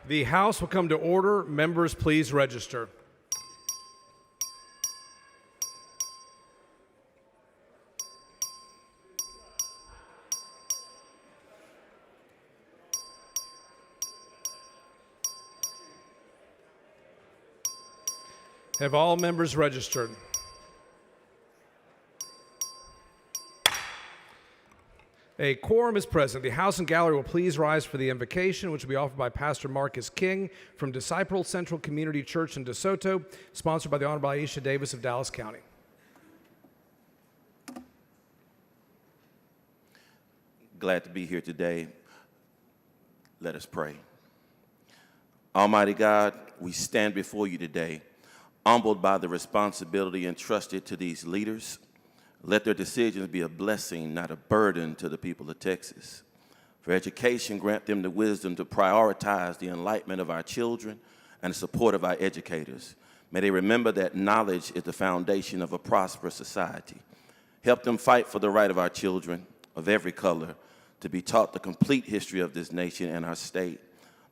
The House will come to order. Members, please register. Have all members registered? A quorum is present. The House and Gallery will please rise for the invocation, which will be offered by Pastor Marcus King from Disciple Central Community Church in DeSoto, sponsored by the Honorable Aisha Davis of Dallas County. Glad to be here today. Let us pray. Almighty God, we stand before you today, humbled by the responsibility entrusted to these leaders. Let their decisions be a blessing, not a burden to the people of Texas. For education, grant them the wisdom to prioritize the enlightenment of our children and the support of our educators. May they remember that knowledge is the foundation of a prosperous society. Help them fight for the right of our children of every color to be taught the complete history of this nation and our state,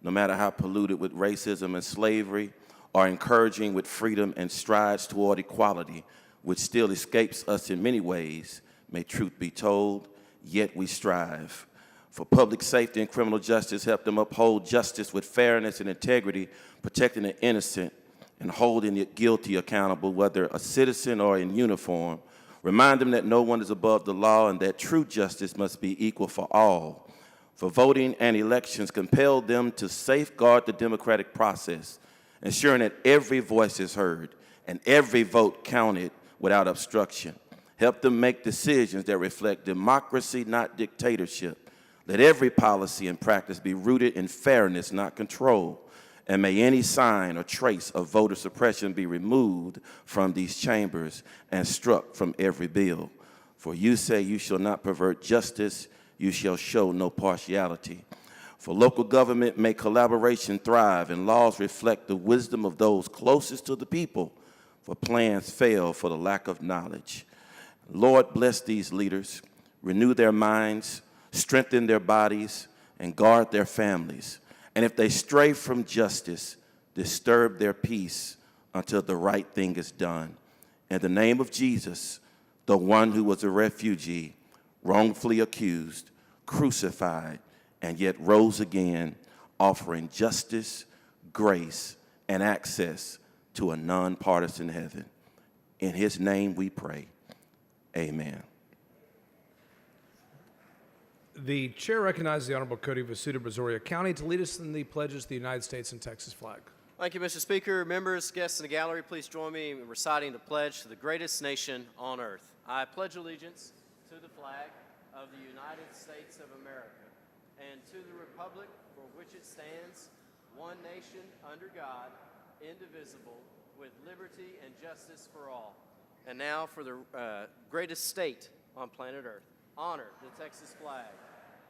no matter how polluted with racism and slavery, or encouraging with freedom and strides toward equality, which still escapes us in many ways. May truth be told, yet we strive. For public safety and criminal justice, help them uphold justice with fairness and integrity, protecting the innocent and holding the guilty accountable, whether a citizen or in uniform. Remind them that no one is above the law and that true justice must be equal for all. For voting and elections, compel them to safeguard the democratic process, ensuring that every voice is heard and every vote counted without obstruction. Help them make decisions that reflect democracy, not dictatorship. Let every policy and practice be rooted in fairness, not control. And may any sign or trace of voter suppression be removed from these chambers and struck from every bill. For you say you shall not pervert justice, you shall show no partiality. For local government, may collaboration thrive and laws reflect the wisdom of those closest to the people. For plans fail for the lack of knowledge. Lord, bless these leaders, renew their minds, strengthen their bodies, and guard their families. And if they stray from justice, disturb their peace until the right thing is done. In the name of Jesus, the one who was a refugee, wrongfully accused, crucified, and yet rose again, offering justice, grace, and access to a nonpartisan heaven. In his name we pray. Amen. The chair recognizes the Honorable Cody Vasuda, Brazoria County, to lead us in the pledges to the United States and Texas flag. Thank you, Mr. Speaker. Members, guests in the gallery, please join me in reciting the pledge to the greatest nation on earth. I pledge allegiance to the flag of the United States of America and to the republic for which it stands, one nation under God, indivisible, with liberty and justice for all. And now for the greatest state on planet Earth. Honor the Texas flag.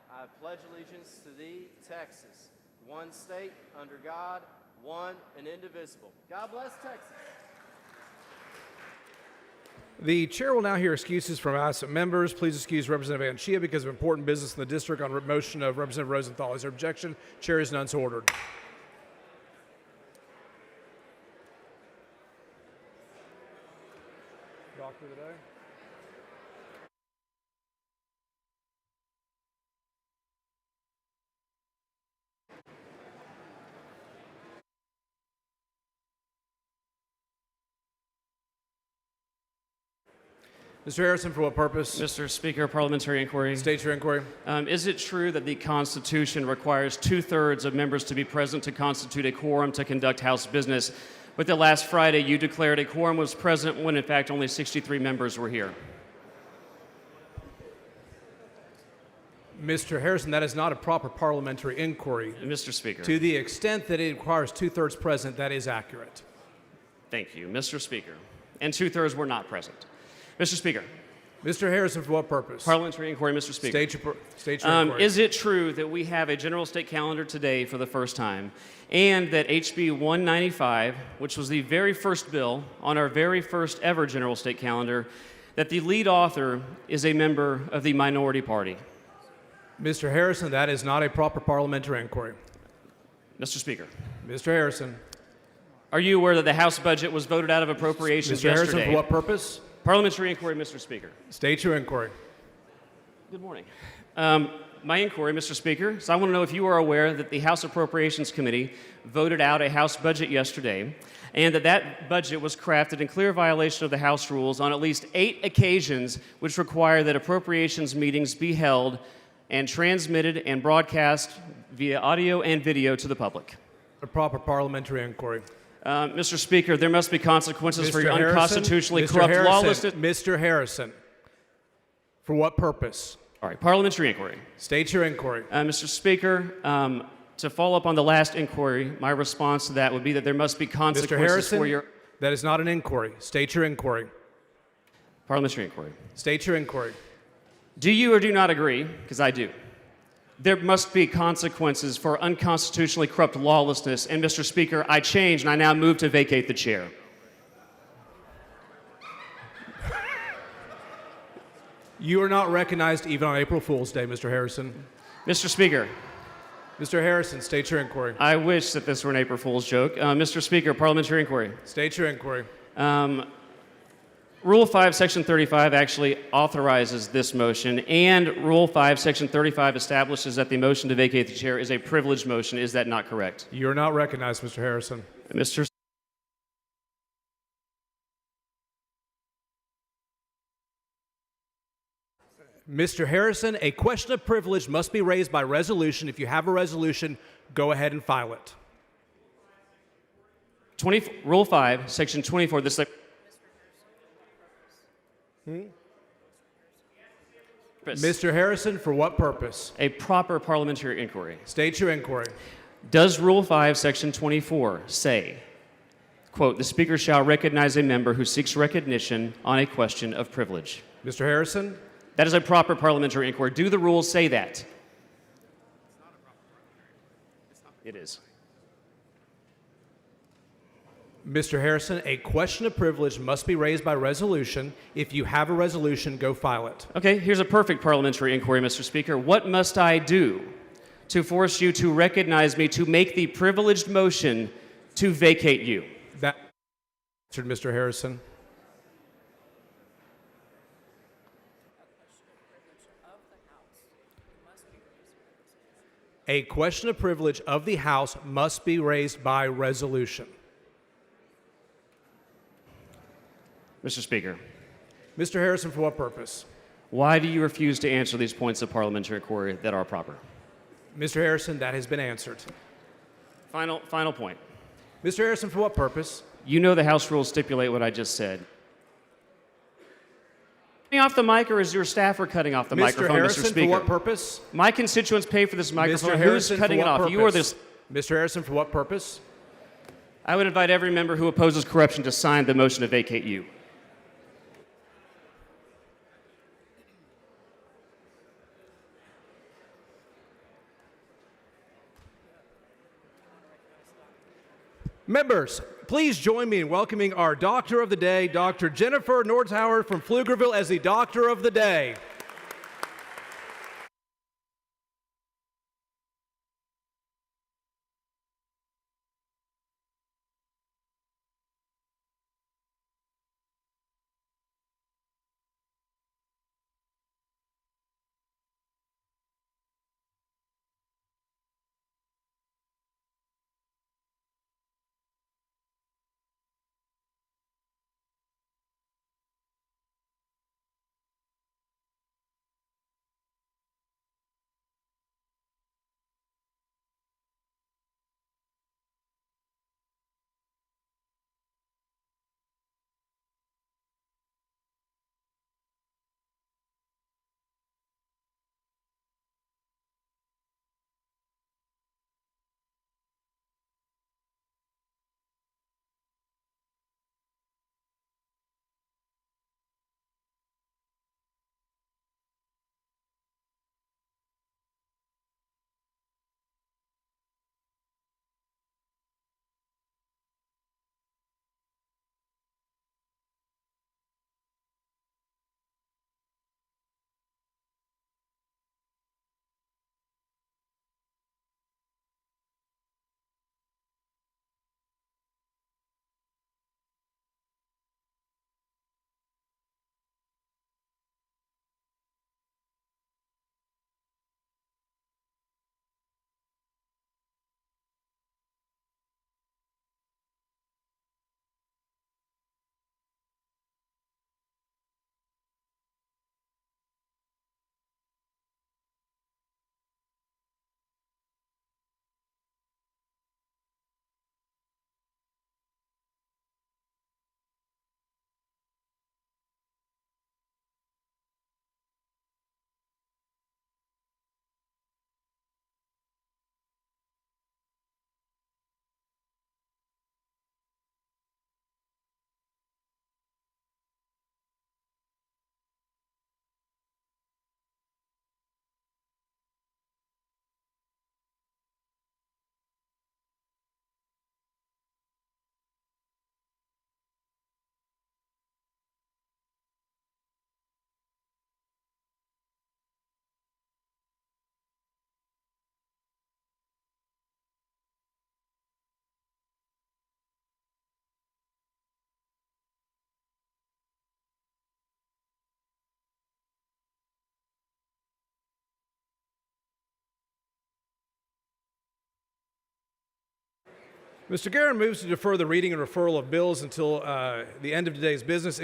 I pledge allegiance to thee, Texas, one state under God, one and indivisible. God bless Texas. The chair will now hear excuses from absent members. Please excuse Representative Anchia because of important business in the district on motion of Representative Rosenthal. Is there objection? Chair is none, so ordered. Doctor today. Mr. Harrison, for what purpose? Mr. Speaker, parliamentary inquiry. State your inquiry. Is it true that the Constitution requires 2/3 of members to be present to constitute a quorum to conduct House business? But the last Friday, you declared a quorum was present when, in fact, only 63 members were here. Mr. Harrison, that is not a proper parliamentary inquiry. Mr. Speaker. To the extent that it requires 2/3 present, that is accurate. Thank you, Mr. Speaker. And 2/3 were not present. Mr. Speaker. Mr. Harrison, for what purpose? Parliamentary inquiry, Mr. Speaker. State your inquiry. Is it true that we have a general state calendar today for the first time, and that HB 195, which was the very first bill on our very first ever general state calendar, that the lead author is a member of the minority party? Mr. Harrison, that is not a proper parliamentary inquiry. Mr. Speaker, Mr. Harrison. are you aware that the House budget was voted out of appropriations Mr. Harrison, yesterday? for what purpose? Parliamentary inquiry, Mr. Speaker. State your inquiry. Good morning. My inquiry, Mr. Speaker, so I want to know if you are aware that the House Appropriations Committee voted out a House budget yesterday, and that budget was crafted in clear violation of the House rules on at least 8 occasions, which require that appropriations meetings be held and transmitted and broadcast via audio and video to the public. A proper parliamentary inquiry. Mr. Speaker, there must be consequences for Mr. your Harrison, unconstitutionally Mr. corrupt Harrison, lawlessness. Mr. Harrison, for what purpose? All right, parliamentary inquiry. State your inquiry. Mr. Speaker, to follow up on the last inquiry, my response to that would be that there must be Mr. consequences Harrison, for your that is not an inquiry. State your inquiry. parliamentary inquiry. State your inquiry. Do you or do not agree? Because I do. There must be consequences for unconstitutionally corrupt lawlessness. And Mr. Speaker, I change and I now move to vacate the chair. You are not recognized even on April Fool's Day, Mr. Harrison. Mr. Speaker, Mr. Harrison, state your inquiry. I wish that this were an April Fool's joke. Mr. Speaker, parliamentary inquiry. State your inquiry. Rule 5, Section 35 actually authorizes this motion, and Rule 5, Section 35 establishes that the motion to vacate the chair is a privileged motion. Is that not correct? You are not recognized, Mr. Harrison. Mr. Mr. Harrison, a question of privilege must be raised by resolution. If you have a resolution, go ahead and file it. Rule 5, Section 24. This. Mr. Harrison, for what purpose? A proper parliamentary inquiry. State your inquiry. Does Rule 5, Section 24 say, quote, the Speaker shall recognize a member who seeks recognition on a question of privilege? Mr. Harrison, That is a proper parliamentary inquiry. Do the rules say that? It is. Mr. Harrison, a question of privilege must be raised by resolution. If you have a resolution, go file it. Okay, here's a perfect parliamentary inquiry, Mr. Speaker. What must I do to force you to recognize me to make the privileged motion to vacate you? That answered, Mr. Harrison. A question of privilege of the House must be raised by resolution. Mr. Speaker, Mr. Harrison, for what purpose? why do you refuse to answer these points of parliamentary inquiry that are proper? Mr. Harrison, that has been answered. Final point. Mr. Harrison, for what purpose? You know the House rules stipulate what I just said. Cutting off the mic, or is your staffer cutting off the Mr. microphone, Harrison, Mr. Speaker? for what purpose? My constituents pay for this microphone. Mr. Who's Harrison, cutting for it what off? purpose? You or this? Mr. Harrison, for what purpose? I would invite every member who opposes corruption to sign the motion to vacate you. Members, please join me in welcoming our Doctor of the Day, Dr. Jennifer Nordhauer from Pflugerville, as the Doctor of the Day. Mr. Guerin moves to defer the reading and referral of bills until the end of today's business.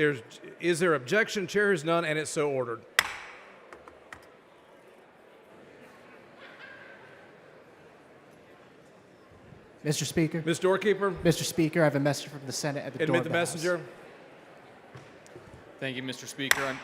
Is there objection? Chair has none, and it's so ordered. Mr. Speaker. Ms. Doorkeeper, Mr. Speaker, I have a message from the Senate at the door admit of the House. messenger. Thank you, Mr. Speaker.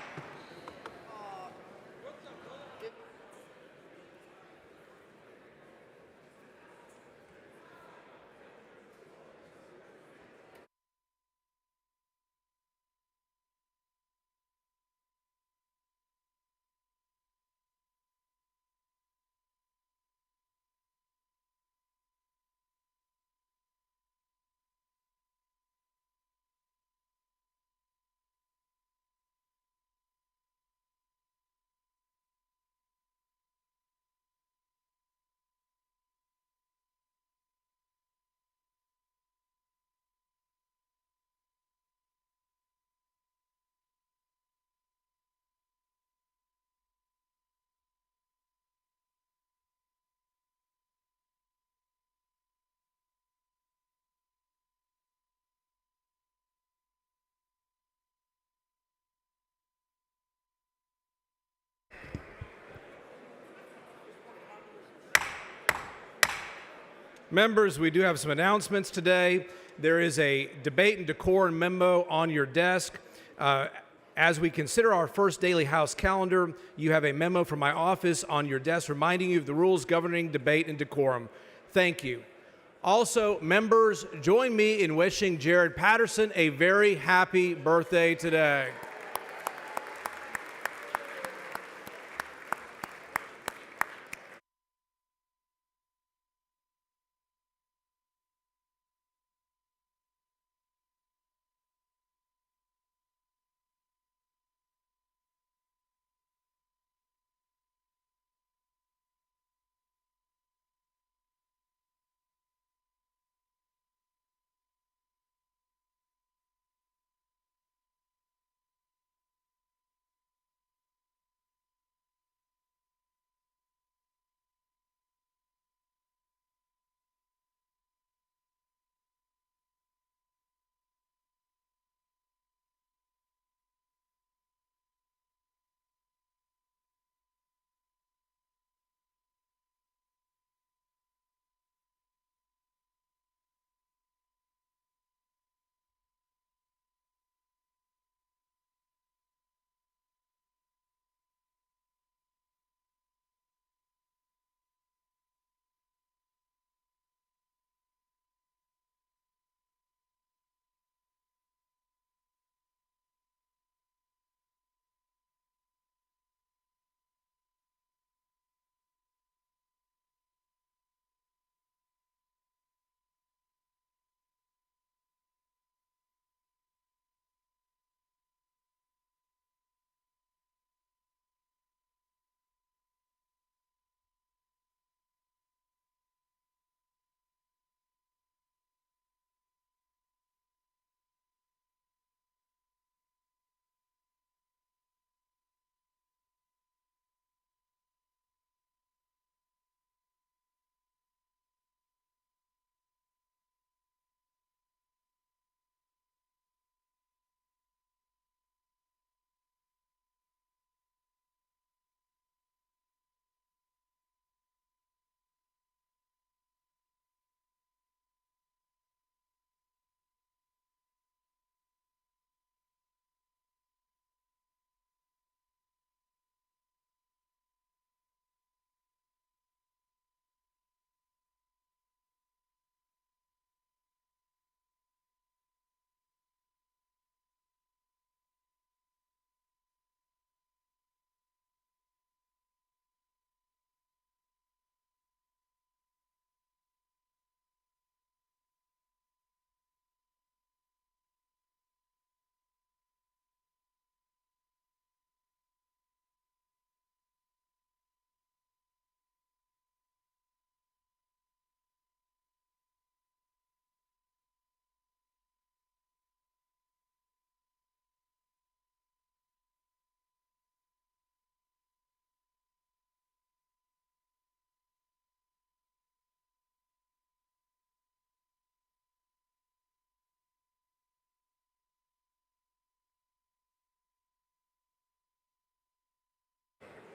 Members, we do have some announcements today. There is a debate and decorum memo on your desk. As we consider our first daily House calendar, you have a memo from my office on your desk reminding you of the rules governing debate and decorum. Thank you. Also, members, join me in wishing Jared Patterson a very happy birthday today.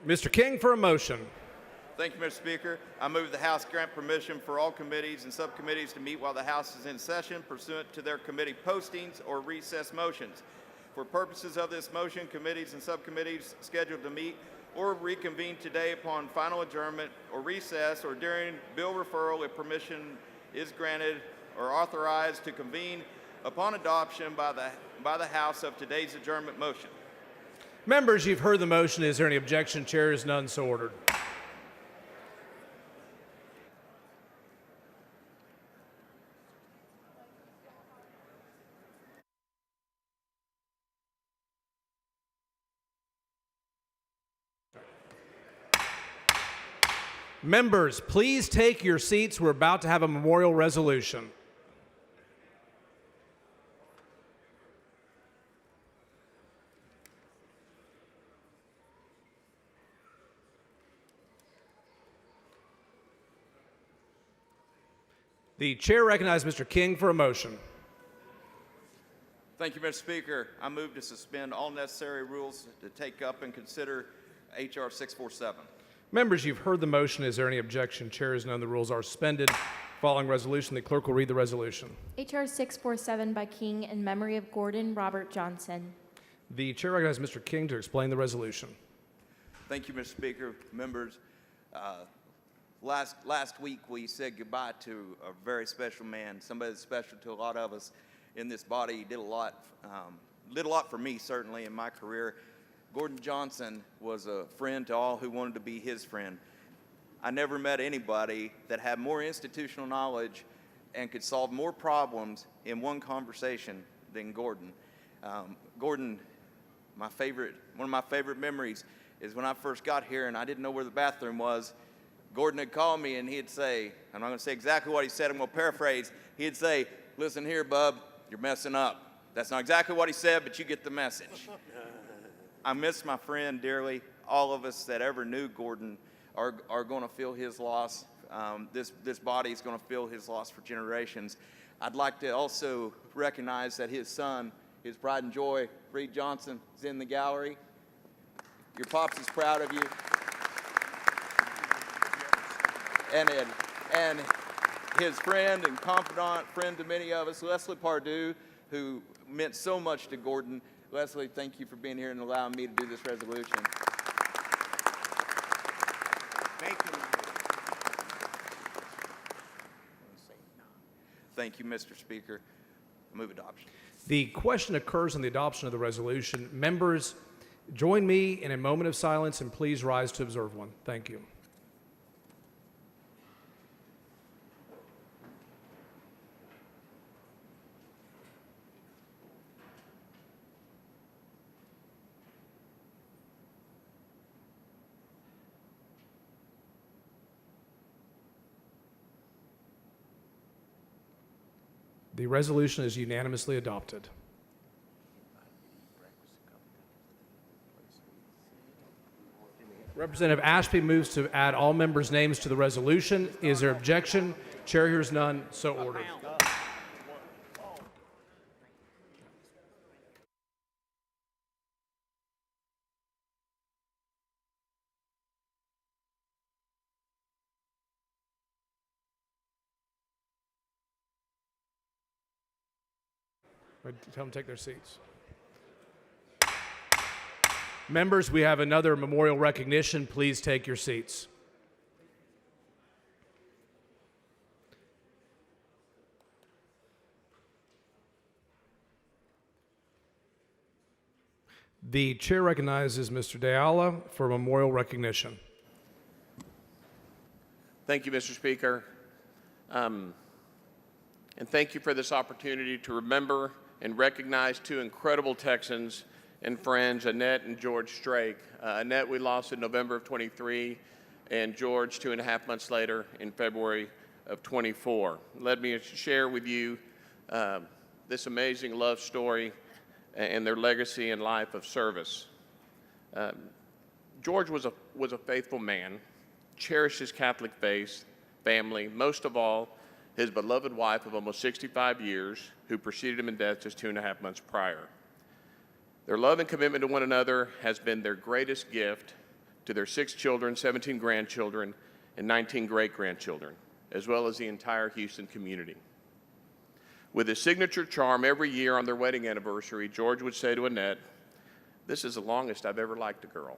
Mr. King for a motion. Thank you, Mr. Speaker. I move the House grant permission for all committees and subcommittees to meet while the House is in session pursuant to their committee postings or recess motions. For purposes of this motion, committees and subcommittees scheduled to meet or reconvene today upon final adjournment or recess or during bill referral if permission is granted or authorized to convene upon adoption by the House of today's adjournment motion. Members, you've heard the motion. Is there any objection? Chair is none, so ordered. Members, please take your seats. We're about to have a memorial resolution. The chair recognizes Mr. King for a motion. Thank you, Mr. Speaker. I move to suspend all necessary rules to take up and consider H.R. 647. Members, you've heard the motion. Is there any objection? Chair is none. The rules are suspended. Following resolution, the clerk will read the resolution. H.R. 647 by King in memory of Gordon Robert Johnson. The chair recognizes Mr. King to explain the resolution. Thank you, Mr. Speaker. Members, last week we said goodbye to a very special man, somebody that's special to a lot of us in this body. He did a lot for me, certainly, in my career. Gordon Johnson was a friend to all who wanted to be his friend. I never met anybody that had more institutional knowledge and could solve more problems in one conversation than Gordon. Gordon, one of my favorite memories is when I first got here and I didn't know where the bathroom was. Gordon had called me and he'd say, I'm not going to say exactly what he said, I'm going to paraphrase. He'd say, listen here, bub, you're messing up. That's not exactly what he said, but you get the message. I miss my friend dearly. All of us that ever knew Gordon are going to feel his loss. This body is going to feel his loss for generations. I'd like to also recognize that his son, his pride and joy, Reed Johnson, is in the gallery. Your pops is proud of you. And his friend and confidant, friend to many of us, Leslie Pardue, who meant so much to Gordon. Leslie, thank you for being here and allowing me to do this resolution. Thank you, Mr. Speaker. I move adoption. The question occurs on the adoption of the resolution. Members, join me in a moment of silence and please rise to observe one. Thank you. The resolution is unanimously adopted. Representative Ashby moves to add all members' names to the resolution. Is there objection? Chair hears none, so ordered. Tell them to take their seats. Members, we have another memorial recognition. Please take your seats. The chair recognizes Mr. De Ayala for memorial recognition. Thank you, Mr. Speaker. And thank you for this opportunity to remember and recognize two incredible Texans and friends, Annette and George Strake. Annette we lost in November of 23, and George 2.5 months later in February of 24. Let me share with you this amazing love story and their legacy and life of service. George was a faithful man, cherished his Catholic faith, family, most of all, his beloved wife of almost 65 years, who preceded him in death just 2.5 months prior. Their love and commitment to one another has been their greatest gift to their 6 children, 17 grandchildren, and 19 great-grandchildren, as well as the entire Houston community. With his signature charm, every year on their wedding anniversary, George would say to Annette, "This is the longest I've ever liked a girl."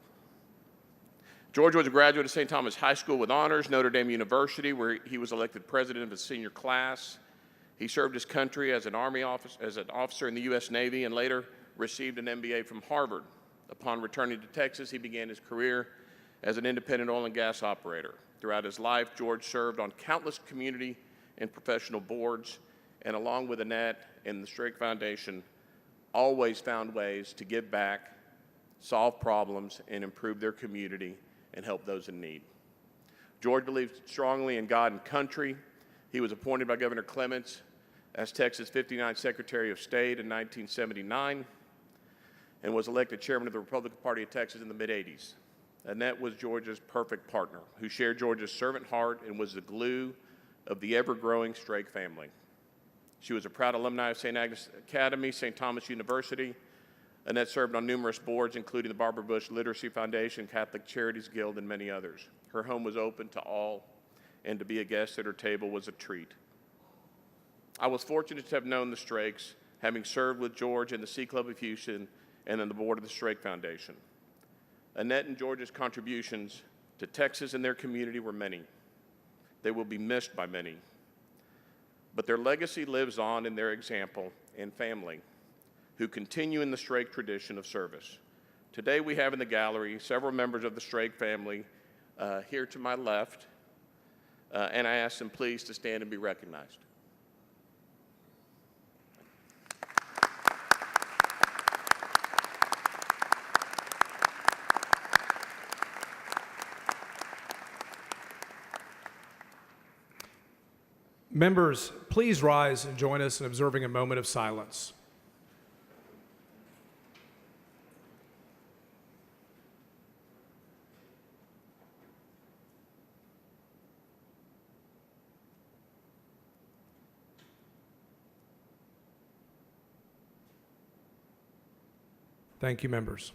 George was a graduate of St. Thomas High School with honors, Notre Dame University, where he was elected president of his senior class. He served his country as an officer in the U.S. Navy, and later received an MBA from Harvard. Upon returning to Texas, he began his career as an independent oil and gas operator. Throughout his life, George served on countless community and professional boards, and along with Annette and the Strake Foundation, always found ways to give back, solve problems, and improve their community and help those in need. George believed strongly in God and country. He was appointed by Governor Clements as Texas' 59th Secretary of State in 1979 and was elected chairman of the Republican Party of Texas in the mid-'80s. Annette was George's perfect partner, who shared George's servant heart and was the glue of the ever-growing Strake family. She was a proud alumni of St. Agnes Academy, St. Thomas University. Annette served on numerous boards, including the Barbara Bush Literacy Foundation, Catholic Charities Guild, and many others. Her home was open to all, and to be a guest at her table was a treat. I was fortunate to have known the Strakes, having served with George in the Sea Club of Houston and on the board of the Strake Foundation. Annette and George's contributions to Texas and their community were many. They will be missed by many. But their legacy lives on in their example and family, who continue in the Strake tradition of service. Today we have in the gallery several members of the Strake family here to my left, and I ask them please to stand and be recognized. Members, please rise and join us in observing a moment of silence. Thank you, members.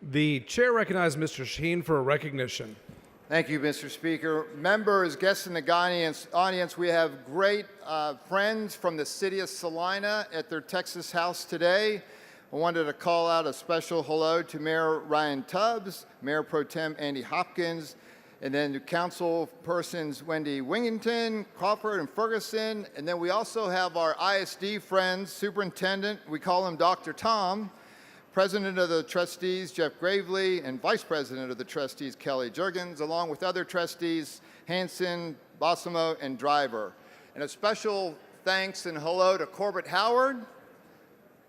The chair recognizes Mr. Shaheen for a recognition. Thank you, Mr. Speaker. Members, guests in the audience, we have great friends from the city of Salina at their Texas house today. I wanted to call out a special hello to Mayor Ryan Tubbs, Mayor Pro Tem Andy Hopkins, and then to council persons Wendy Wingington, Crawford, and Ferguson. And then we also have our ISD friends, Superintendent, we call him Dr. Tom, President of the Trustees, Jeff Gravely, and Vice President of the Trustees, Kelly Jurgens, along with other trustees, Hanson, Bossimo, and Driver. And a special thanks and hello to Corbett Howard,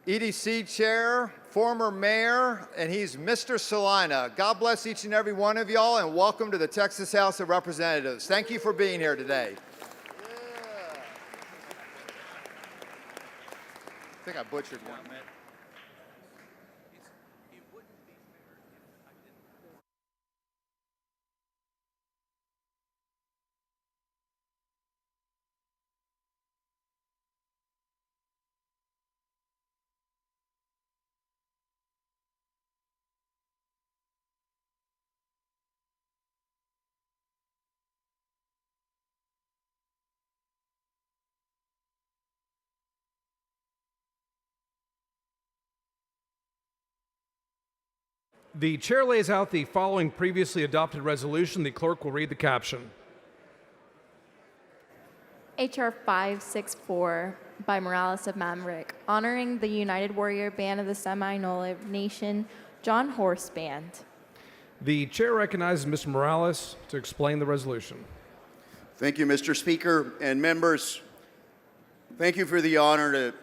EDC Chair, former Mayor, and he's Mr. Salina. God bless each and every one of y'all, and welcome to the Texas House of Representatives. Thank you for being here today. I think I butchered one. The chair lays out the following previously adopted resolution. The clerk will read the caption. H.R. 564 by Morales of Maverick, honoring the United Warrior Band of the Seminole Nation, John Horse Band. The chair recognizes Mr. Morales to explain the resolution. Thank you, Mr. Speaker and members. Thank you for the honor to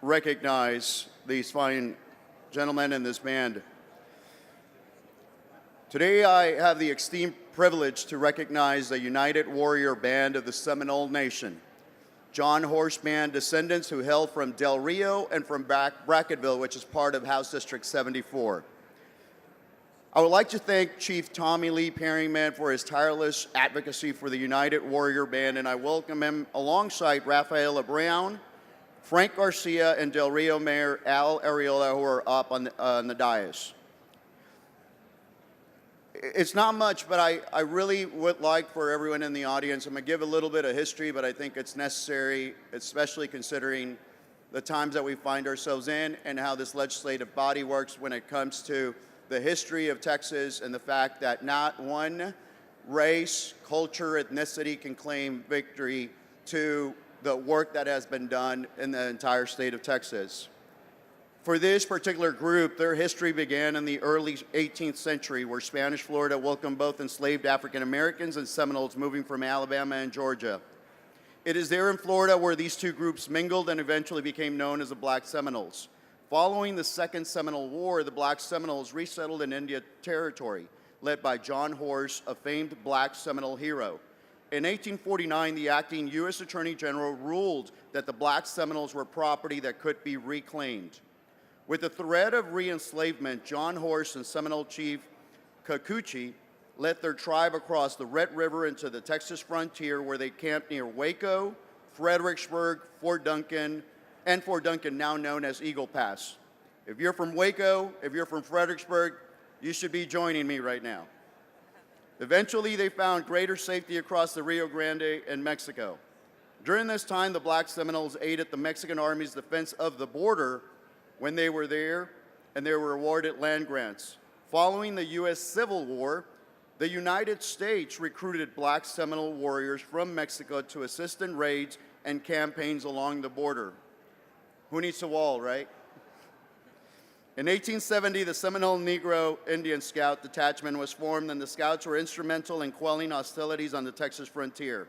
recognize these fine gentlemen in this band. Today, I have the esteemed privilege to recognize the United Warrior Band of the Seminole Nation, John Horse Band descendants who hail from Del Rio and from Brackettville, which is part of House District 74. I would like to thank Chief Tommy Lee Perryman for his tireless advocacy for the United Warrior Band, and I welcome him alongside Rafaela Brown, Frank Garcia, and Del Rio Mayor Al Arreola, who are up on the dais. It's not much, but I really would like for everyone in the audience, I'm going to give a little bit of history, but I think it's necessary, especially considering the times that we find ourselves in and how this legislative body works when it comes to the history of Texas and the fact that not one race, culture, ethnicity can claim victory to the work that has been done in the entire state of Texas. For this particular group, their history began in the early 18th century, where Spanish Florida welcomed both enslaved African Americans and Seminoles moving from Alabama and Georgia. It is there in Florida where these two groups mingled and eventually became known as the Black Seminoles. Following the Second Seminole War, the Black Seminoles resettled in Indian Territory, led by John Horse, a famed Black Seminole hero. In 1849, the acting U.S. Attorney General ruled that the Black Seminoles were property that could be reclaimed. With the threat of re-enslavement, John Horse and Seminole Chief Kikuchi led their tribe across the Red River into the Texas frontier, where they camped near Waco, Fredericksburg, Fort Duncan, now known as Eagle Pass. If you're from Waco, if you're from Fredericksburg, you should be joining me right now. Eventually, they found greater safety across the Rio Grande in Mexico. During this time, the Black Seminoles aided the Mexican Army's defense of the border when they were there, and they were awarded land grants. Following the U.S. Civil War, the United States recruited Black Seminole warriors from Mexico to assist in raids and campaigns along the border. Who needs a wall, right? In 1870, the Seminole Negro Indian Scout Detachment was formed, and the Scouts were instrumental in quelling hostilities on the Texas frontier.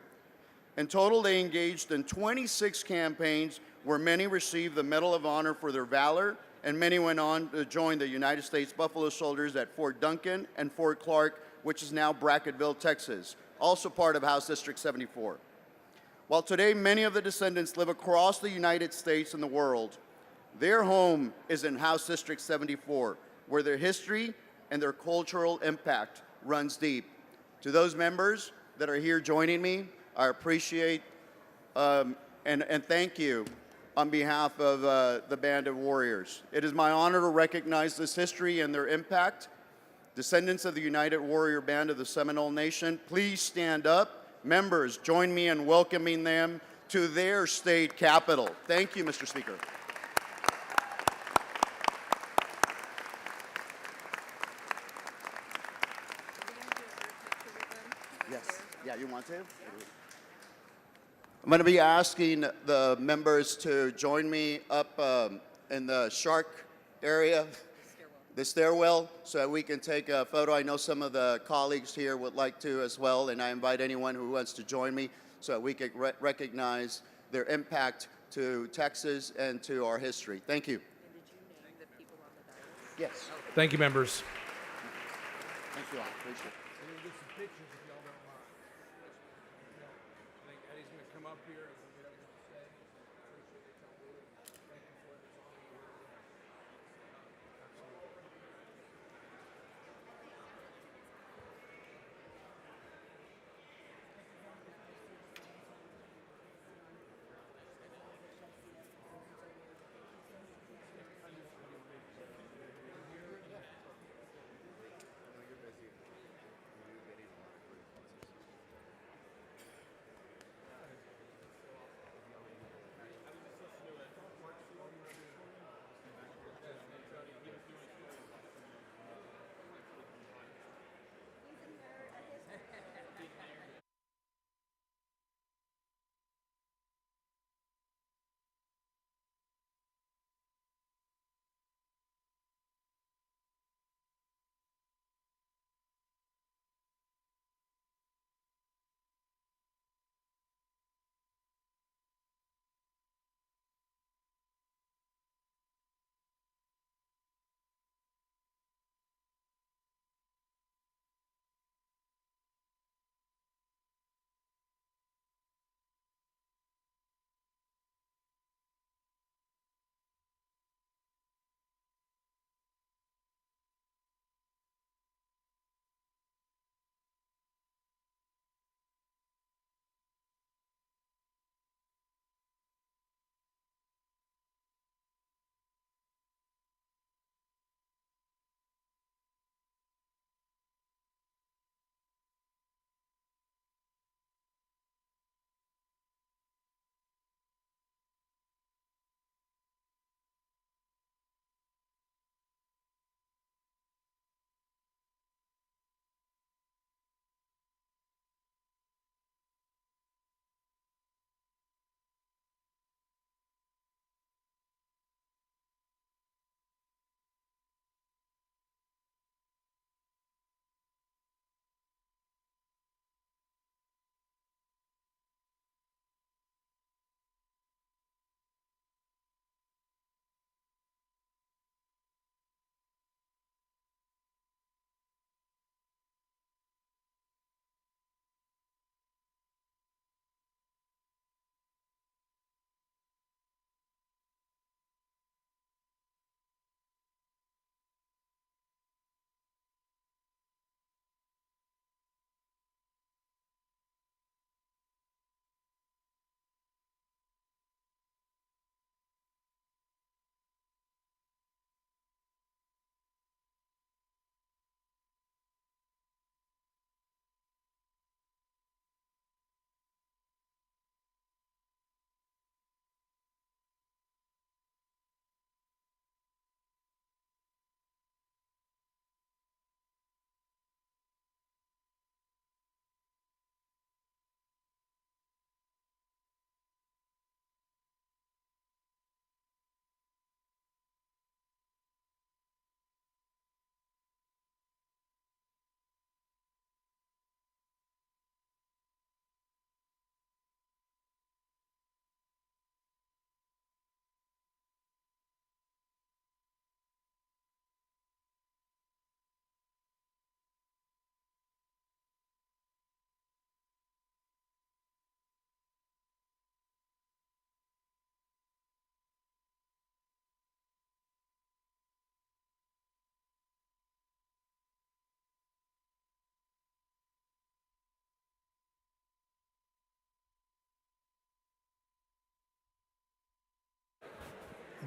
In total, they engaged in 26 campaigns, where many received the Medal of Honor for their valor, and many went on to join the United States Buffalo Soldiers at Fort Duncan and Fort Clark, which is now Brackettville, Texas, also part of House District 74. While today many of the descendants live across the United States and the world, their home is in House District 74, where their history and their cultural impact runs deep. To those members that are here joining me, I appreciate and thank you on behalf of the Band of Warriors. It is my honor to recognize this history and their impact. Descendants of the United Warrior Band of the Seminole Nation, please stand up. Members, join me in welcoming them to their state capital. Thank you, Mr. Speaker. Yes. Yeah, you want to? I'm going to be asking the members to join me up in the shark area, the stairwell, so that we can take a photo. I know some of the colleagues here would like to as well, and I invite anyone who wants to join me so that we can recognize their impact to Texas and to our history. Thank you. And did you name the people on the dais? Yes. Thank you, members. Thank you all. Appreciate it. Eddie's going to come up here.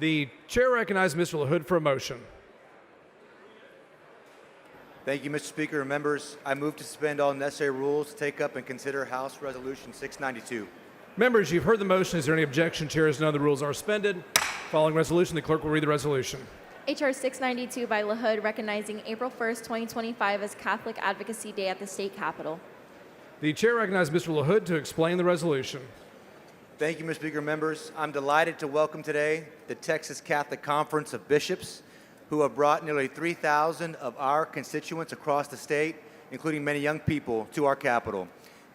The chair recognizes Mr. LaHood for a motion. Thank you, Mr. Speaker and members. I move to suspend all necessary rules to take up and consider House Resolution 692. Members, you've heard the motion. Is there any objection? Chair has none. The rules are suspended. Following resolution, the clerk will read the resolution. H.R. 692 by LaHood recognizing April 1st, 2025 as Catholic Advocacy Day at the state capitol. The chair recognizes Mr. LaHood to explain the resolution. Thank you, Mr. Speaker and members. I'm delighted to welcome today the Texas Catholic Conference of Bishops, who have brought nearly 3,000 of our constituents across the state, including many young people, to our Capitol.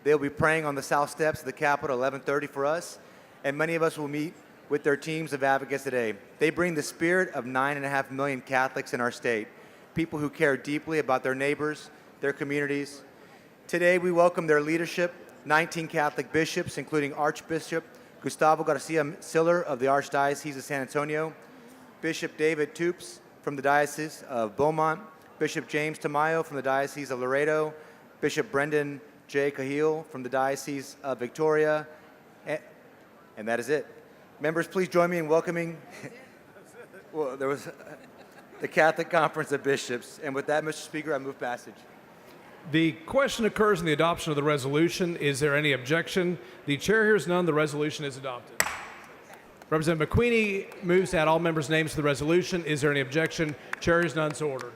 They'll be praying on the south steps of the Capitol at 11:30 for us, and many of us will meet with their teams of advocates today. They bring the spirit of 9.5 million Catholics in our state, people who care deeply about their neighbors, their communities. Today, we welcome their leadership, 19 Catholic bishops, including Archbishop Gustavo Garcia Siller of the Archdiocese of San Antonio, Bishop David Toops from the Diocese of Beaumont, Bishop James Tamayo from the Diocese of Laredo, Bishop Brendan J. Cahill from the Diocese of Victoria, and that is it. Members, please join me in welcoming well, there was the Catholic Conference of Bishops. And with that, Mr. Speaker, I move passage. The question occurs in the adoption of the resolution. Is there any objection? The chair hears none. The resolution is adopted. Representative McQueenie moves to add all members' names to the resolution. Is there any objection? Chair hears none. So ordered.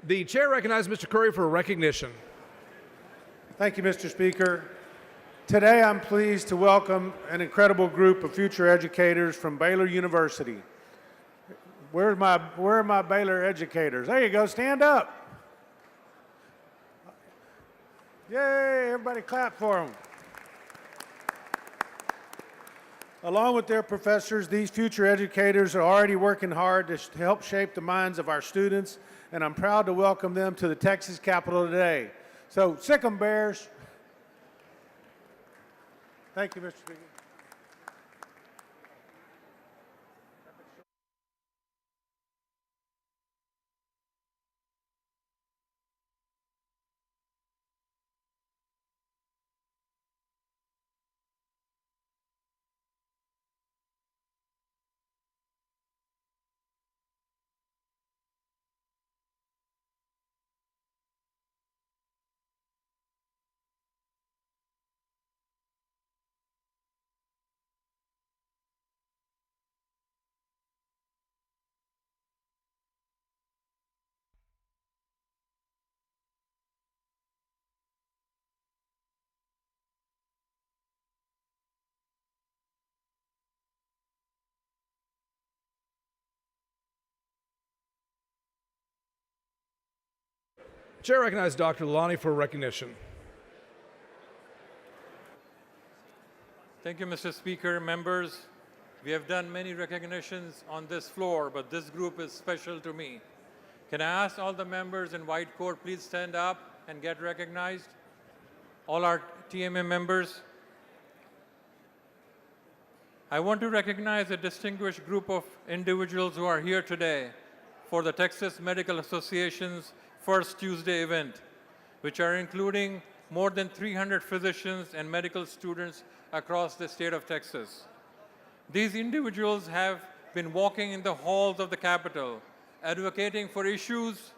The chair recognizes Mr. Curry for a recognition. Thank you, Mr. Speaker. Today, I'm pleased to welcome an incredible group of future educators from Baylor University. Where are my Baylor educators? There you go, stand up. Yay, everybody clap for them. Along with their professors, these future educators are already working hard to help shape the minds of our students, and I'm proud to welcome them to the Texas Capitol today. So, sick 'em, Bears. Thank you, Mr. Speaker. Chair recognizes Dr. Lalani for a recognition. Thank you, Mr. Speaker. Members, we have done many recognitions on this floor, but this group is special to me. Can I ask all the members in white coat, please stand up and get recognized? All our TMA members. I want to recognize a distinguished group of individuals who are here today for the Texas Medical Association's First Tuesday event, which are including more than 300 physicians and medical students across the state of Texas. These individuals have been walking in the halls of the Capitol, advocating for issues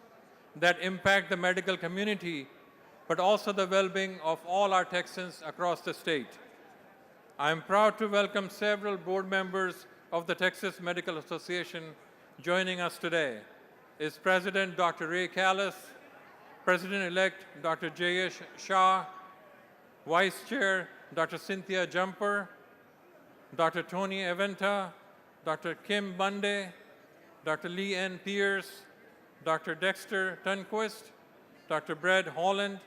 that impact the medical community, but also the well-being of all our Texans across the state. I am proud to welcome several board members of the Texas Medical Association joining us today. Is President Dr. Ray Callis, President-elect Dr. Jayesh Shah, Vice Chair Dr. Cynthia Jumper, Dr. Tony Aventa, Dr. Kim Bundy, Dr. Lee Ann Pierce, Dr. Dexter Tunquist, Dr. Brad Holland,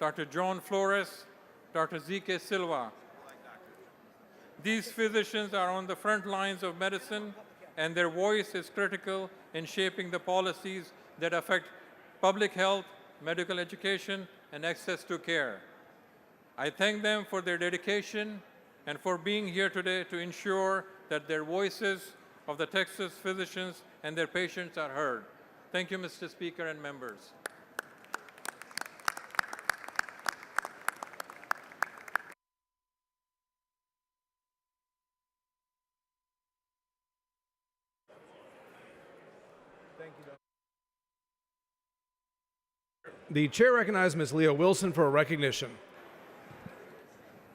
Dr. John Flores, Dr. Zeke Silva. These physicians are on the front lines of medicine, and their voice is critical in shaping the policies that affect public health, medical education, and access to care. I thank them for their dedication and for being here today to ensure that their voices of the Texas physicians and their patients are heard. Thank you, Mr. Speaker and members. The chair recognizes Ms. Leah Wilson for a recognition.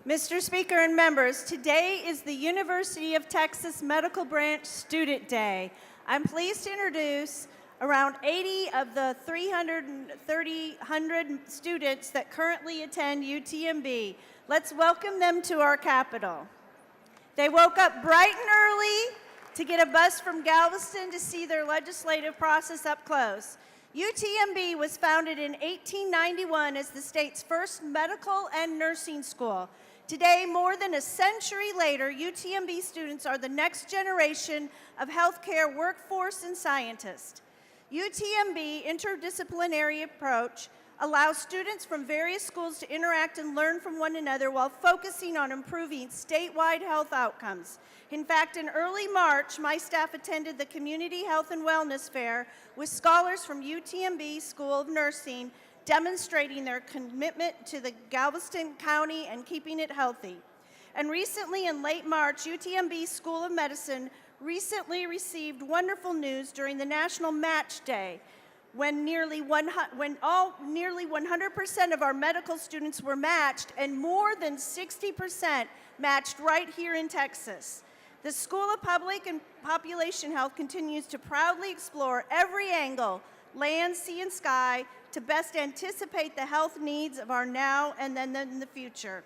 Mr. Speaker and members, today is the University of Texas Medical Branch Student Day. I'm pleased to introduce around 80 of the 300 students that currently attend UTMB. Let's welcome them to our Capitol. They woke up bright and early to get a bus from Galveston to see their legislative process up close. UTMB was founded in 1891 as the state's first medical and nursing school. Today, more than a century later, UTMB students are the next generation of healthcare workforce and scientists. UTMB interdisciplinary approach allows students from various schools to interact and learn from one another while focusing on improving statewide health outcomes. In fact, in early March, my staff attended the Community Health and Wellness Fair with scholars from UTMB School of Nursing demonstrating their commitment to the Galveston County and keeping it healthy. And recently, in late March, UTMB School of Medicine recently received wonderful news during the National Match Day, when nearly 100% of our medical students were matched, and more than 60% matched right here in Texas. The School of Public and Population Health continues to proudly explore every angle, land, sea, and sky to best anticipate the health needs of our now and then in the future.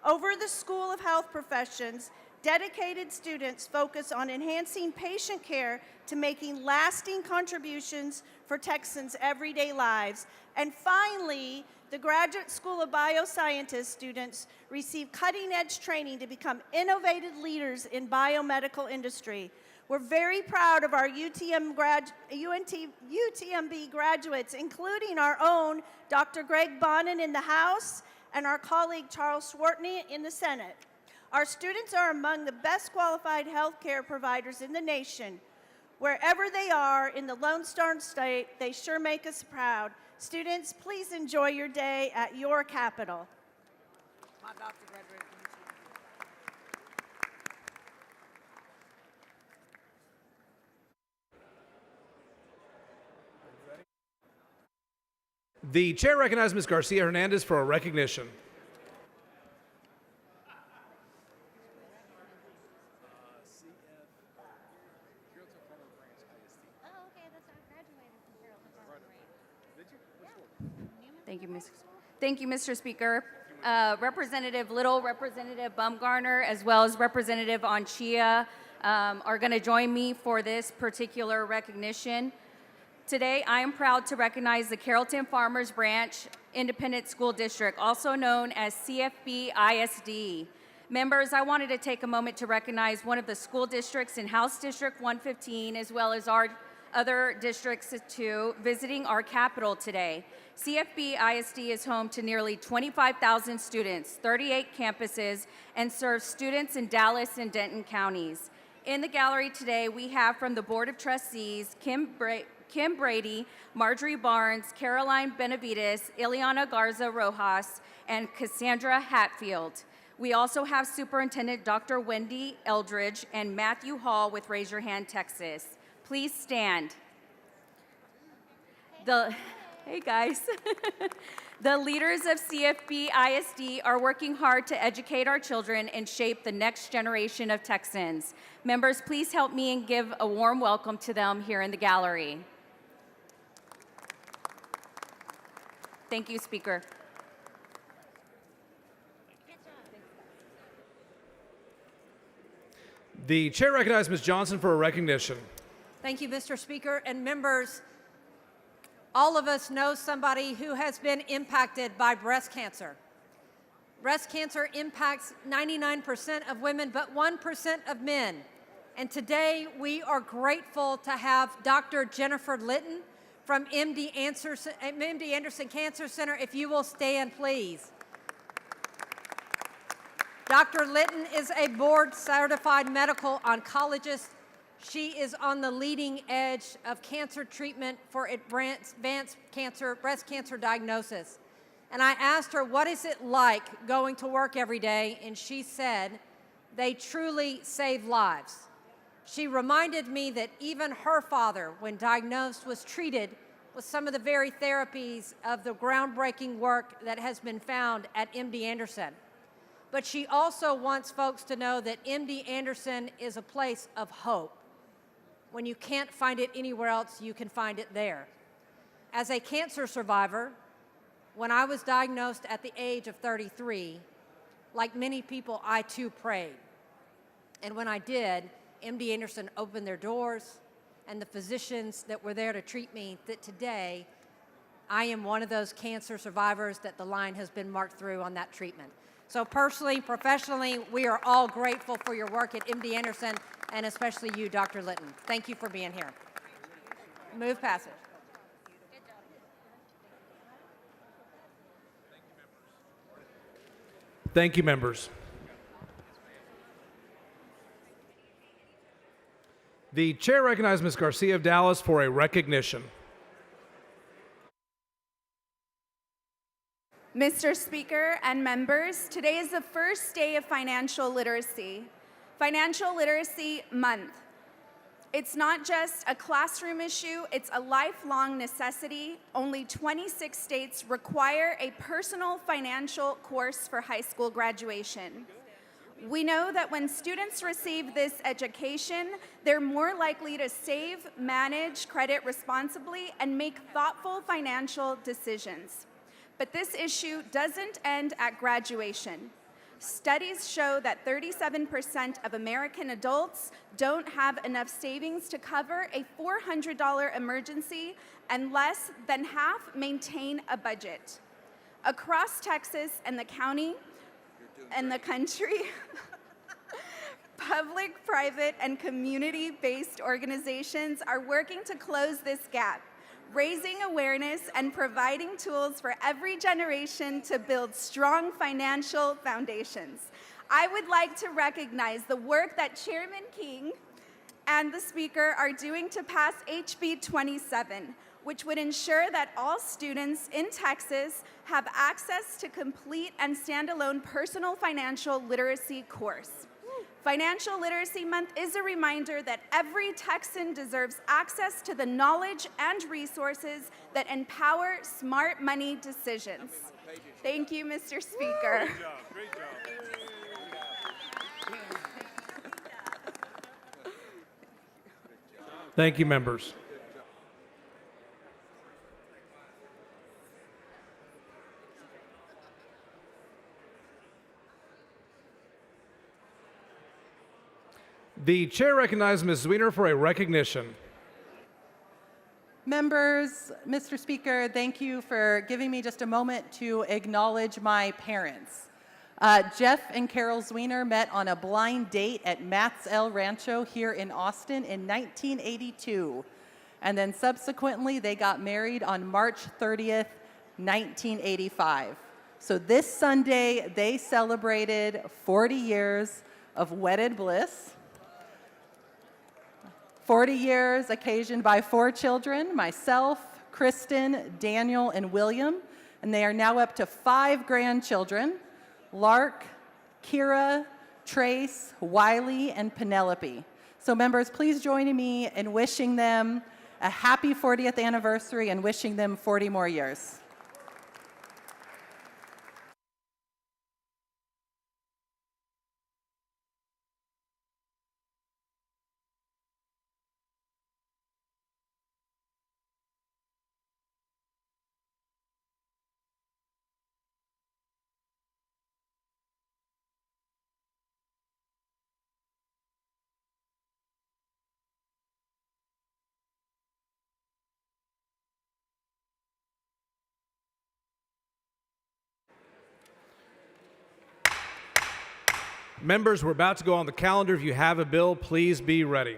Over the School of Health Professions, dedicated students focus on enhancing patient care to making lasting contributions for Texans' everyday lives. And finally, the Graduate School of Biosciences students receive cutting-edge training to become innovative leaders in biomedical industry. We're very proud of our UTMB graduates, including our own Dr. Greg Bonin in the House and our colleague Charles Swartney in the Senate. Our students are among the best qualified healthcare providers in the nation. Wherever they are in the Lone Star State, they sure make us proud. Students, please enjoy your day at your capital. My doctor graduated from The chair recognizes Ms. Garcia Hernandez for a recognition. Thank you, Mr. Speaker. Representative Little, Representative Bumgarner, as well as Representative Anchia are going to join me for this particular recognition. Today, I am proud to recognize the Carrollton Farmers Branch Independent School District, also known as CFB ISD. Members, I wanted to take a moment to recognize one of the school districts in House District 115, as well as our other districts too, visiting our capital today. CFB ISD is home to nearly 25,000 students, 38 campuses, and serves students in Dallas and Denton counties. In the gallery today, we have from the Board of Trustees, Kim Brady, Marjorie Barnes, Caroline Benavides, Ileana Garza Rojas, and Cassandra Hatfield. We also have Superintendent Dr. Wendy Eldridge and Matthew Hall with Raise Your Hand, Texas. Please stand. Hey guys. The leaders of CFB ISD are working hard to educate our children and shape the next generation of Texans. Members, please help me and give a warm welcome to them here in the gallery. Thank you, Speaker. The chair recognizes Ms. Johnson for a recognition. Thank you, Mr. Speaker, and members. All of us know somebody who has been impacted by breast cancer. Breast cancer impacts 99% of women, but 1% of men. And today, we are grateful to have Dr. Jennifer Litton from MD Anderson Cancer Center. If you will stand, please. Dr. Litton is a board-certified medical oncologist. She is on the leading edge of cancer treatment for advanced breast cancer diagnosis. And I asked her, what is it like going to work every day? And she said, they truly save lives. She reminded me that even her father, when diagnosed, was treated with some of the very therapies of the groundbreaking work that has been found at MD Anderson. But she also wants folks to know that MD Anderson is a place of hope. When you can't find it anywhere else, you can find it there. As a cancer survivor, when I was diagnosed at the age of 33, like many people, I too prayed. And when I did, MD Anderson opened their doors, and the physicians that were there to treat me, that today I am one of those cancer survivors that the line has been marked through on that treatment. So personally, professionally, we are all grateful for your work at MD Anderson, and especially you, Dr. Litton. Thank you for being here. Move passage. Thank you, members. The chair recognizes Ms. Garcia of Dallas for a recognition. Mr. Speaker and members, today is the first day of Financial Literacy Month. It's not just a classroom issue, it's a lifelong necessity. Only 26 states require a personal financial course for high school graduation. We know that when students receive this education, They're more likely to save, manage credit responsibly, and make thoughtful financial decisions. But this issue doesn't end at graduation. Studies show that 37% of American adults don't have enough savings to cover a $400 emergency, and less than half maintain a budget. Across Texas and the county and the country, public, private, and community-based organizations are working to close this gap, raising awareness and providing tools for every generation to build strong financial foundations. I would like to recognize the work that Chairman King and the Speaker are doing to pass HB 27, which would ensure that all students in Texas have access to complete and standalone personal financial literacy course. Financial Literacy Month is a reminder that every Texan deserves access to the knowledge and resources that empower smart money decisions. Thank you, Mr. Speaker. Great job. Great job. Thank you, members. The chair recognizes Ms. Weiner for a recognition. Members, Mr. Speaker, thank you for giving me just a moment to acknowledge my parents. Jeff and Carol Zwiener met on a blind date at Matt's El Rancho here in Austin in 1982. And then subsequently, they got married on March 30th, 1985. So this Sunday, they celebrated 40 years of wedded bliss. 40 years occasioned by 4 children, myself, Kristen, Daniel, and William, and they are now up to 5 grandchildren, Lark, Kira, Trace, Wiley, and Penelope. So members, please join me in wishing them a happy 40th anniversary and wishing them 40 more years. Members, we're about to go on the calendar. If you have a bill, please be ready.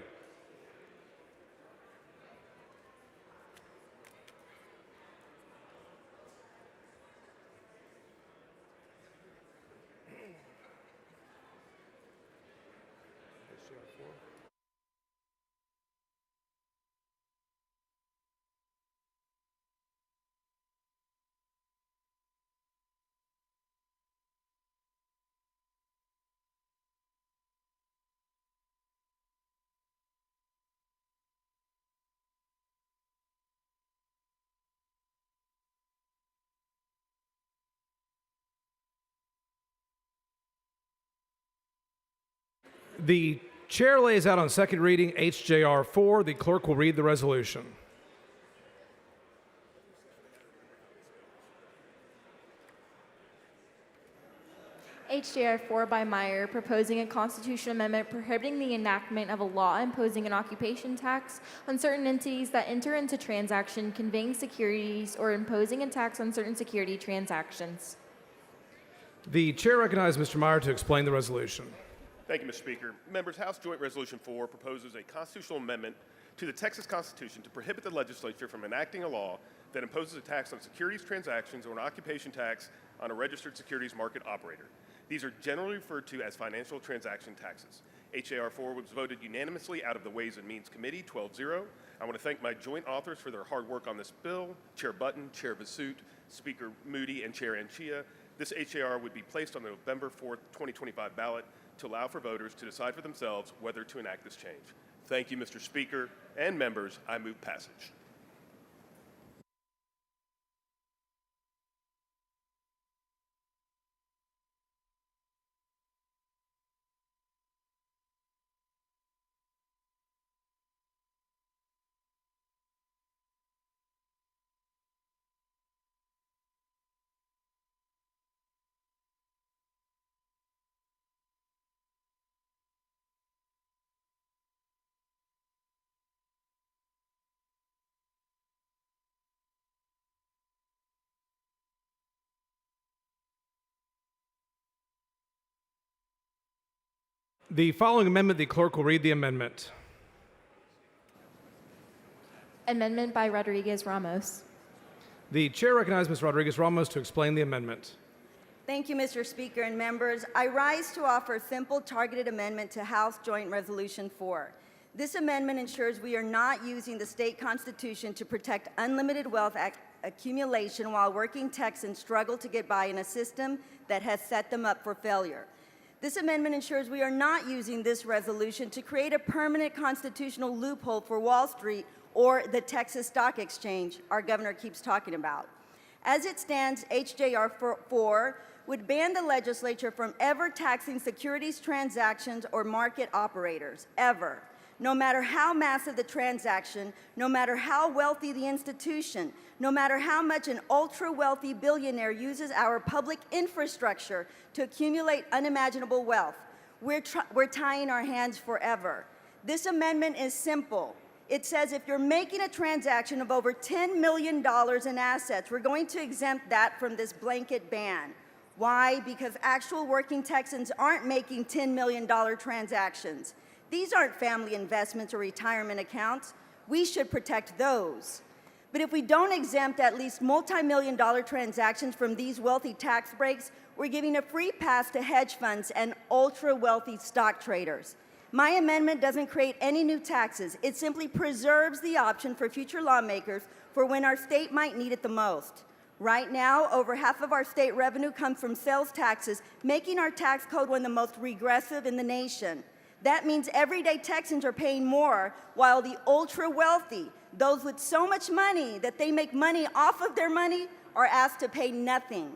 The chair lays out on second reading HJR 4. The clerk will read the resolution. HJR 4 by Meyer, proposing a constitutional amendment prohibiting the enactment of a law imposing an occupation tax on certain entities that enter into transaction conveying securities or imposing a tax on certain security transactions. The chair recognizes Mr. Meyer to explain the resolution. Thank you, Mr. Speaker. Members, House Joint Resolution 4 proposes a constitutional amendment to the Texas Constitution to prohibit the legislature from enacting a law that imposes a tax on securities transactions or an occupation tax on a registered securities market operator. These are generally referred to as financial transaction taxes. HAR 4 was voted unanimously out of the Ways and Means Committee, 12-0. I want to thank my joint authors for their hard work on this bill, Chair Button, Chair Vasut, Speaker Moody, and Chair Anchia. This HAR would be placed on the November 4th, 2025 ballot to allow for voters to decide for themselves whether to enact this change. Thank you, Mr. Speaker and members. I move passage. The following amendment, the clerk will read the amendment. Amendment by Rodriguez Ramos. The chair recognizes Ms. Rodriguez Ramos to explain the amendment. Thank you, Mr. Speaker and members. I rise to offer a simple, targeted amendment to House Joint Resolution 4. This amendment ensures we are not using the state constitution to protect unlimited wealth accumulation while working Texans struggle to get by in a system that has set them up for failure. This amendment ensures we are not using this resolution to create a permanent constitutional loophole for Wall Street or the Texas Stock Exchange our governor keeps talking about. As it stands, HJR 4 would ban the legislature from ever taxing securities transactions or market operators, ever. No matter how massive the transaction, no matter how wealthy the institution, no matter how much an ultra-wealthy billionaire uses our public infrastructure to accumulate unimaginable wealth, we're tying our hands forever. This amendment is simple. It says if you're making a transaction of over $10 million in assets, we're going to exempt that from this blanket ban. Why? Because actual working Texans aren't making $10 million transactions. These aren't family investments or retirement accounts. We should protect those. But if we don't exempt at least multi-million-dollar transactions from these wealthy tax breaks, we're giving a free pass to hedge funds and ultra-wealthy stock traders. My amendment doesn't create any new taxes. It simply preserves the option for future lawmakers for when our state might need it the most. Right now, over half of our state revenue comes from sales taxes, making our tax code one of the most regressive in the nation. That means everyday Texans are paying more, while the ultra-wealthy, those with so much money that they make money off of their money, are asked to pay nothing.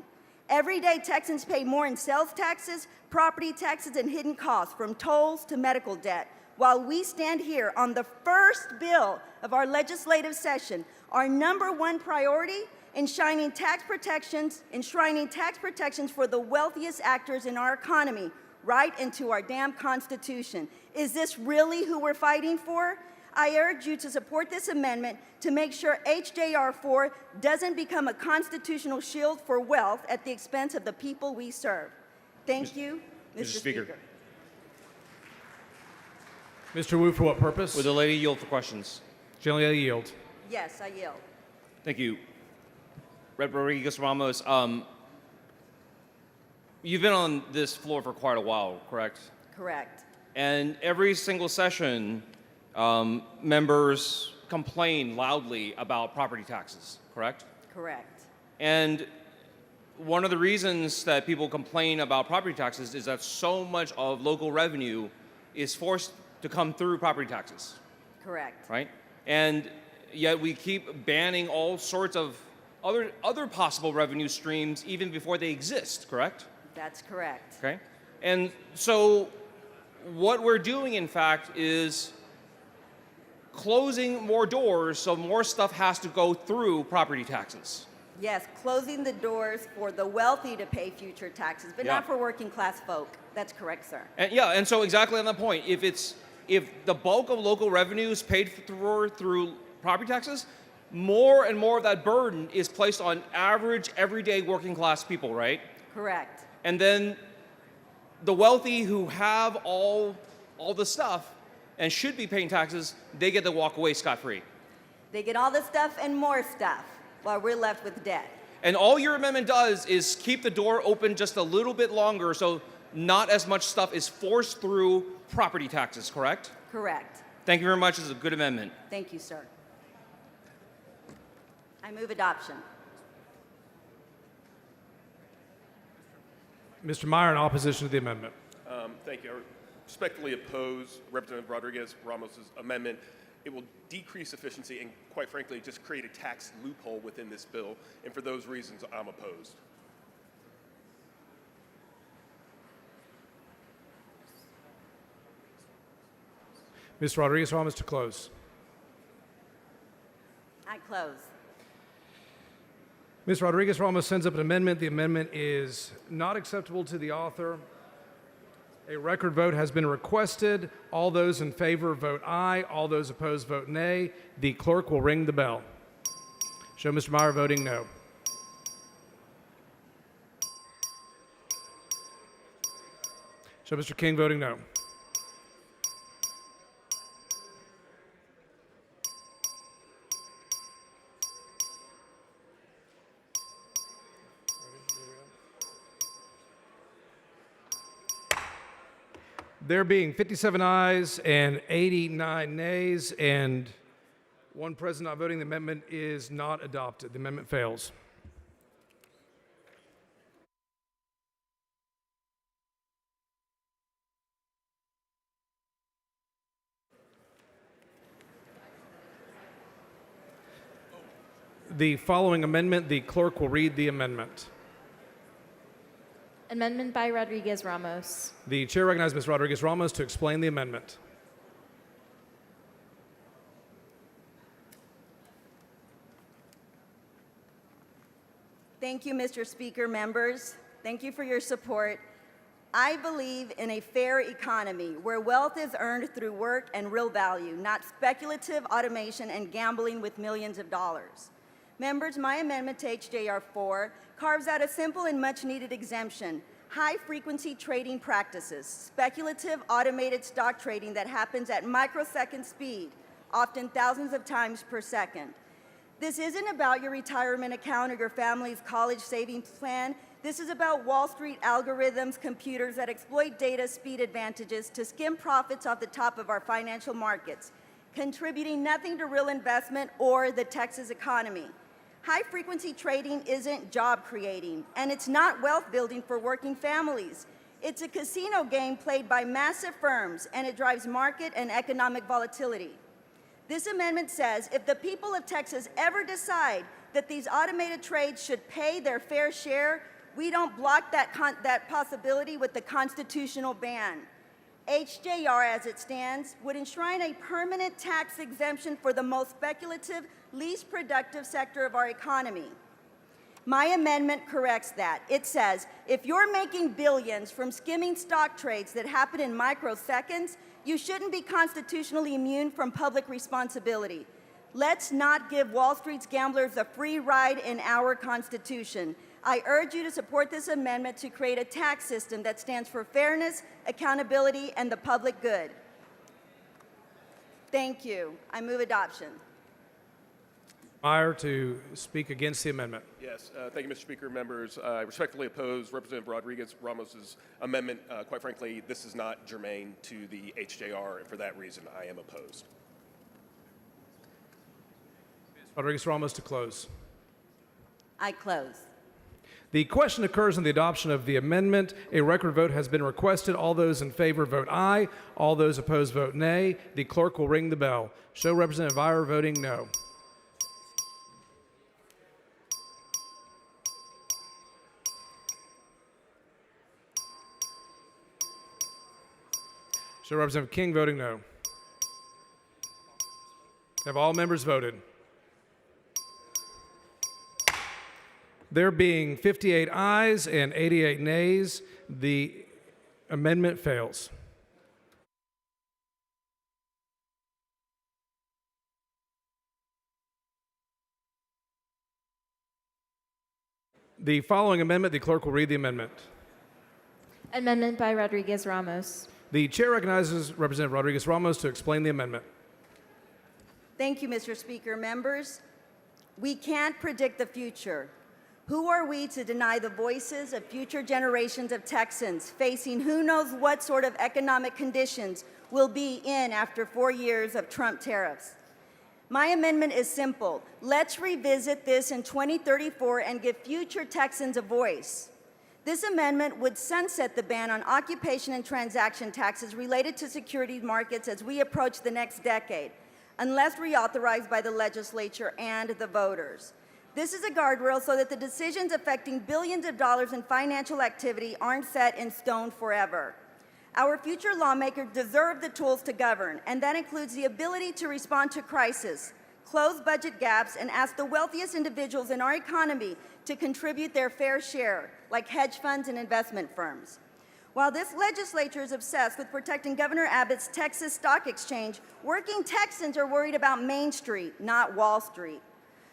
Everyday Texans pay more in sales taxes, property taxes, and hidden costs, from tolls to medical debt. While we stand here on the first bill of our legislative session, our #1 priority, enshrining tax protections for the wealthiest actors in our economy right into our damn Constitution. Is this really who we're fighting for? I urge you to support this amendment to make sure HJR 4 doesn't become a constitutional shield for wealth at the expense of the people we serve. Thank you, Mr. Speaker. Mr. Wu, for what purpose? Would the lady yield for questions? Generally, I yield. Yes, I yield. Thank you. Rep. Rodriguez Ramos, you've been on this floor for quite a while, correct? Correct. And every single session, members complain loudly about property taxes, correct? Correct. And one of the reasons that people complain about property taxes is that so much of local revenue is forced to come through property taxes, Correct. right? And yet we keep banning all sorts of other possible revenue streams even before they exist, correct? That's correct. Okay. And so what we're doing, in fact, is closing more doors so more stuff has to go through property taxes. Yes, closing the doors for the wealthy to pay future taxes, but not for working class folk. That's correct, sir. And and so exactly on that point, if the bulk of local revenue is paid through property taxes, more and more of that burden is placed on average, everyday working class people, right? Correct. And then the wealthy who have all the stuff and should be paying taxes, they get to walk away scot-free. They get all the stuff and more stuff while we're left with debt. And all your amendment does is keep the door open just a little bit longer so not as much stuff is forced through property taxes, correct? Correct. Thank you very much. It's a good amendment. Thank you, sir. I move adoption. Mr. Meyer, in opposition to the amendment. Thank you. I respectfully oppose Representative Rodriguez Ramos's amendment. It will decrease efficiency and, quite frankly, just create a tax loophole within this bill. And for those reasons, I'm opposed. Ms. Rodriguez Ramos to close. I close. Ms. Rodriguez Ramos sends up an amendment. The amendment is not acceptable to the author. A record vote has been requested. All those in favor vote aye. All those opposed vote nay. The clerk will ring the bell. Show Mr. Meyer voting no. Show Mr. King voting no. There being 57 ayes and 89 nays and one present not voting, the amendment is not adopted. The amendment fails. The following amendment, the clerk will read the amendment. Amendment by Rodriguez Ramos. The chair recognizes Ms. Rodriguez Ramos to explain the amendment. Thank you, Mr. Speaker, members. Thank you for your support. I believe in a fair economy where wealth is earned through work and real value, not speculative automation and gambling with millions of dollars. Members, my amendment to HJR 4 carves out a simple and much-needed exemption: high-frequency trading practices, speculative automated stock trading that happens at microsecond speed, often thousands of times per second. This isn't about your retirement account or your family's college savings plan. This is about Wall Street algorithms, computers that exploit data speed advantages to skim profits off the top of our financial markets, contributing nothing to real investment or the Texas economy. High-frequency trading isn't job creating, and it's not wealth building for working families. It's a casino game played by massive firms, and it drives market and economic volatility. This amendment says if the people of Texas ever decide that these automated trades should pay their fair share, we don't block that possibility with the constitutional ban. HJR, as it stands, would enshrine a permanent tax exemption for the most speculative, least productive sector of our economy. My amendment corrects that. It says, if you're making billions from skimming stock trades that happen in microseconds, you shouldn't be constitutionally immune from public responsibility. Let's not give Wall Street's gamblers a free ride in our Constitution. I urge you to support this amendment to create a tax system that stands for fairness, accountability, and the public good. Thank you. I move adoption. Meyer to speak against the amendment. Yes, thank you, Mr. Speaker. Members, I respectfully oppose Representative Rodriguez Ramos's amendment. Quite frankly, this is not germane to the HJR, and for that reason, I am opposed. Rodriguez Ramos to close. I close. The question occurs on the adoption of the amendment. A record vote has been requested. All those in favor vote aye. All those opposed vote nay. The clerk will ring the bell. Show Representative Iyer voting no. Show Representative King voting no. Have all members voted? There being 58 ayes and 88 nays, the amendment fails. The following amendment, the clerk will read the amendment. Amendment by Rodriguez Ramos. The chair recognizes Representative Rodriguez Ramos to explain the amendment. Thank you, Mr. Speaker. Members, we can't predict the future. Who are we to deny the voices of future generations of Texans facing who knows what sort of economic conditions we'll be in after 4 years of Trump tariffs? My amendment is simple. Let's revisit this in 2034 and give future Texans a voice. This amendment would sunset the ban on occupation and transaction taxes related to securities markets as we approach the next decade, unless reauthorized by the legislature and the voters. This is a guardrail so that the decisions affecting billions of dollars in financial activity aren't set in stone forever. Our future lawmakers deserve the tools to govern, and that includes the ability to respond to crisis, close budget gaps, and ask the wealthiest individuals in our economy to contribute their fair share, like hedge funds and investment firms. While this legislature is obsessed with protecting Governor Abbott's Texas Stock Exchange, working Texans are worried about Main Street, not Wall Street.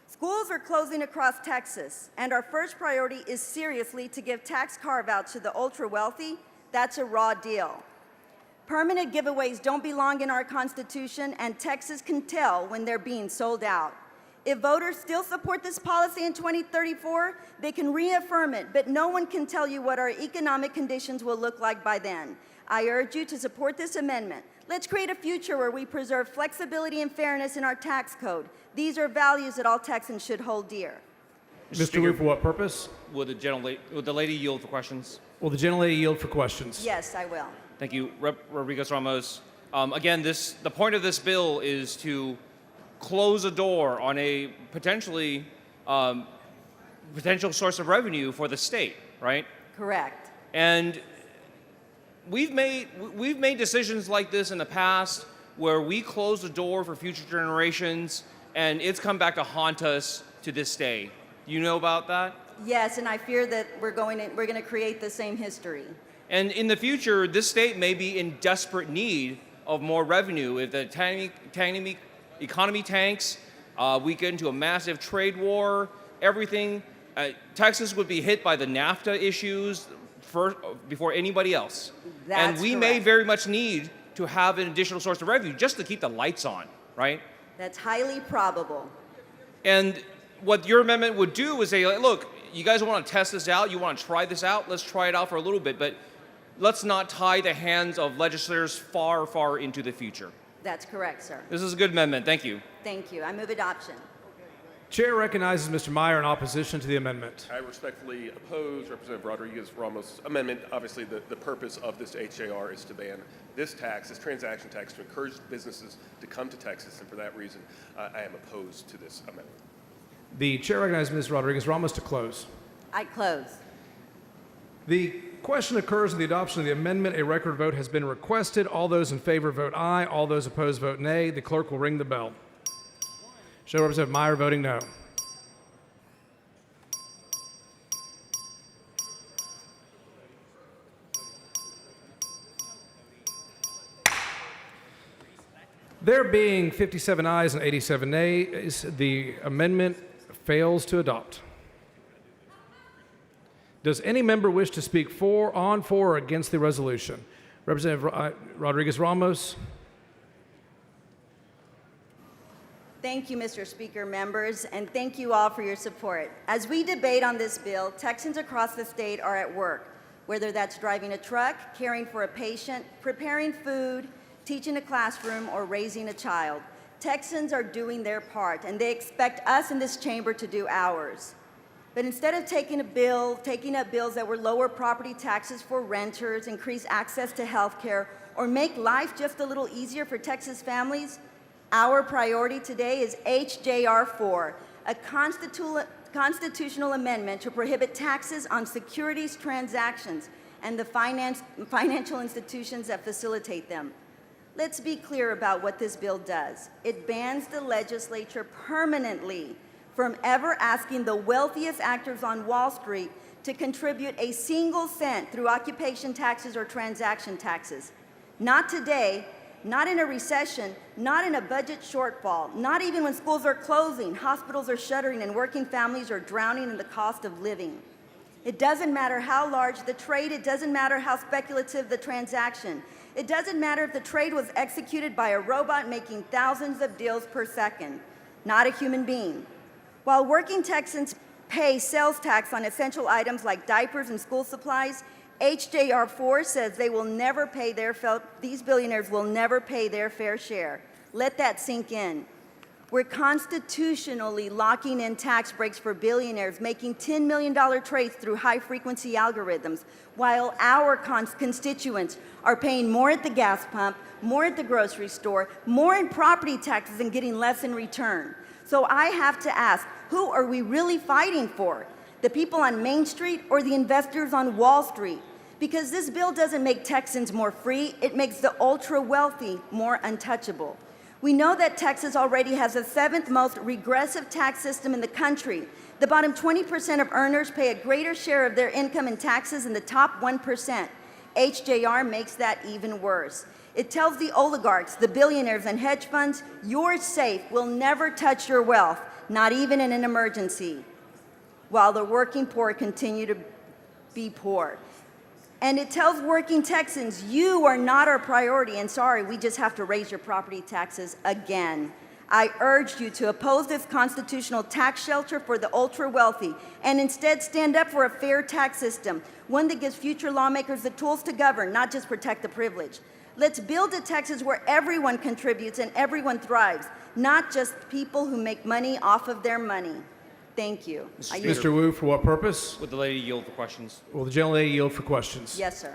Schools are closing across Texas, and our first priority is seriously to give tax carve-outs to the ultra-wealthy. That's a raw deal. Permanent giveaways don't belong in our Constitution, and Texas can tell when they're being sold out. If voters still support this policy in 2034, they can reaffirm it, but no one can tell you what our economic conditions will look like by then. I urge you to support this amendment. Let's create a future where we preserve flexibility and fairness in our tax code. These are values that all Texans should hold dear. Mr. Wu, for what purpose? Would the lady yield for questions? Will the gentlelady yield for questions? Yes, I will. Thank you, Rodriguez Ramos. Again, the point of this bill is to close a door on a potential source of revenue for the state, right? Correct. And we've made decisions like this in the past where we close the door for future generations, and it's come back to haunt us to this day. You know about that? Yes, and I fear that we're going to create the same history. And in the future, this state may be in desperate need of more revenue. If the economy tanks, we get into a massive trade war, everything. Texas would be hit by the NAFTA issues before anybody else. That's and we may very much need to have an additional source of revenue just to keep the lights on, right? That's highly probable. And what your amendment would do is say, look, you guys want to test this out, you want to try this out, let's try it out for a little bit, but let's not tie the hands of legislators far, far into the future. That's correct, sir. This is a good amendment. Thank you. Thank you. I move adoption. Chair recognizes Mr. Meyer in opposition to the amendment. I respectfully oppose Representative Rodriguez Ramos' amendment. Obviously, the purpose of this HJR is to ban this tax, this transaction tax, to encourage businesses to come to Texas, and for that reason, I am opposed to this amendment. The chair recognizes Ms. Rodriguez Ramos to close. I close. The question occurs in the adoption of the amendment. A record vote has been requested. All those in favor vote aye. All those opposed vote nay. The clerk will ring the bell. Show Representative Meyer voting no. There being 57 ayes and 87 nays, the amendment fails to adopt. Does any member wish to speak for or against the resolution? Representative Rodriguez Ramos. Thank you, Mr. Speaker, members, and thank you all for your support. As we debate on this bill, Texans across the state are at work, whether that's driving a truck, caring for a patient, preparing food, teaching a classroom, or raising a child. Texans are doing their part, and they expect us in this chamber to do ours. But instead of taking up bills that would lower property taxes for renters, increase access to health care, or make life just a little easier for Texas families, our priority today is HJR 4, a constitutional amendment to prohibit taxes on securities transactions and the financial institutions that facilitate them. Let's be clear about what this bill does. It bans the legislature permanently from ever asking the wealthiest actors on Wall Street to contribute a single cent through occupation taxes or transaction taxes. Not today, not in a recession, not in a budget shortfall, not even when schools are closing, hospitals are shuttering, and working families are drowning in the cost of living. It doesn't matter how large the trade, it doesn't matter how speculative the transaction. It doesn't matter if the trade was executed by a robot making thousands of deals per second, not a human being. While working Texans pay sales tax on essential items like diapers and school supplies, HJR 4 says these billionaires will never pay their fair share. Let that sink in. We're constitutionally locking in tax breaks for billionaires, making $10 million trades through high-frequency algorithms, while our constituents are paying more at the gas pump, more at the grocery store, more in property taxes, and getting less in return. So I have to ask, who are we really fighting for? The people on Main Street or the investors on Wall Street? Because this bill doesn't make Texans more free, it makes the ultra-wealthy more untouchable. We know that Texas already has the 7th most regressive tax system in the country. The bottom 20% of earners pay a greater share of their income in taxes than the top 1%. HJR makes that even worse. It tells the oligarchs, the billionaires, and hedge funds, you're safe, we'll never touch your wealth, not even in an emergency, while the working poor continue to be poor. And it tells working Texans, you are not our priority, and sorry, we just have to raise your property taxes again. I urge you to oppose this constitutional tax shelter for the ultra-wealthy and instead stand up for a fair tax system, one that gives future lawmakers the tools to govern, not just protect the privileged. Let's build a Texas where everyone contributes and everyone thrives, not just people who make money off of their money. Thank you. I yield. Mr. Wu, for what purpose? Would the lady yield for questions? Will the gentlelady yield for questions? Yes, sir.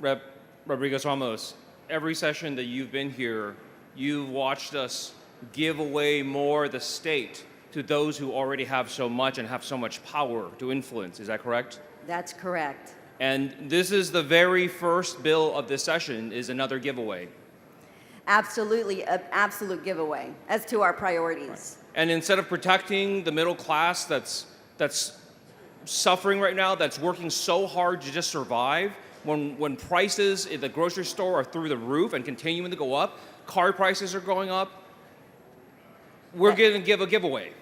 Rep. Rodriguez Ramos, every session that you've been here, you've watched us give away more of the state to those who already have so much and have so much power to influence. Is that correct? That's correct. And this is the very first bill of this session is another giveaway. Absolutely, an absolute giveaway as to our priorities. And instead of protecting the middle class that's suffering right now, that's working so hard to just survive, when prices at the grocery store are through the roof and continuing to go up, car prices are going up, we're going to give a giveaway.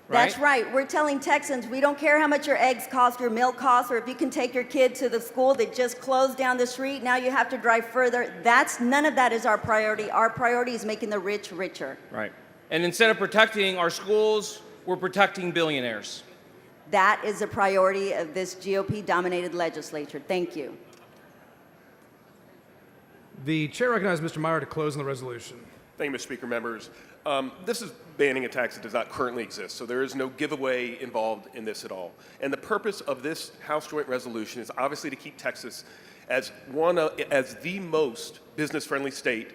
Right? That's right. We're telling Texans, we don't care how much your eggs cost, your milk costs, or if you can take your kid to the school that just closed down the street, now you have to drive further. None of that is our priority. Our priority is making the rich richer. Right. And instead of protecting our schools, we're protecting billionaires. That is a priority of this GOP-dominated legislature. Thank you. The chair recognizes Mr. Meyer to close on the resolution. Thank you, Mr. Speaker. Members, this is banning a tax that does not currently exist, so there is no giveaway involved in this at all. And the purpose of this House Joint Resolution is obviously to keep Texas as the most business-friendly state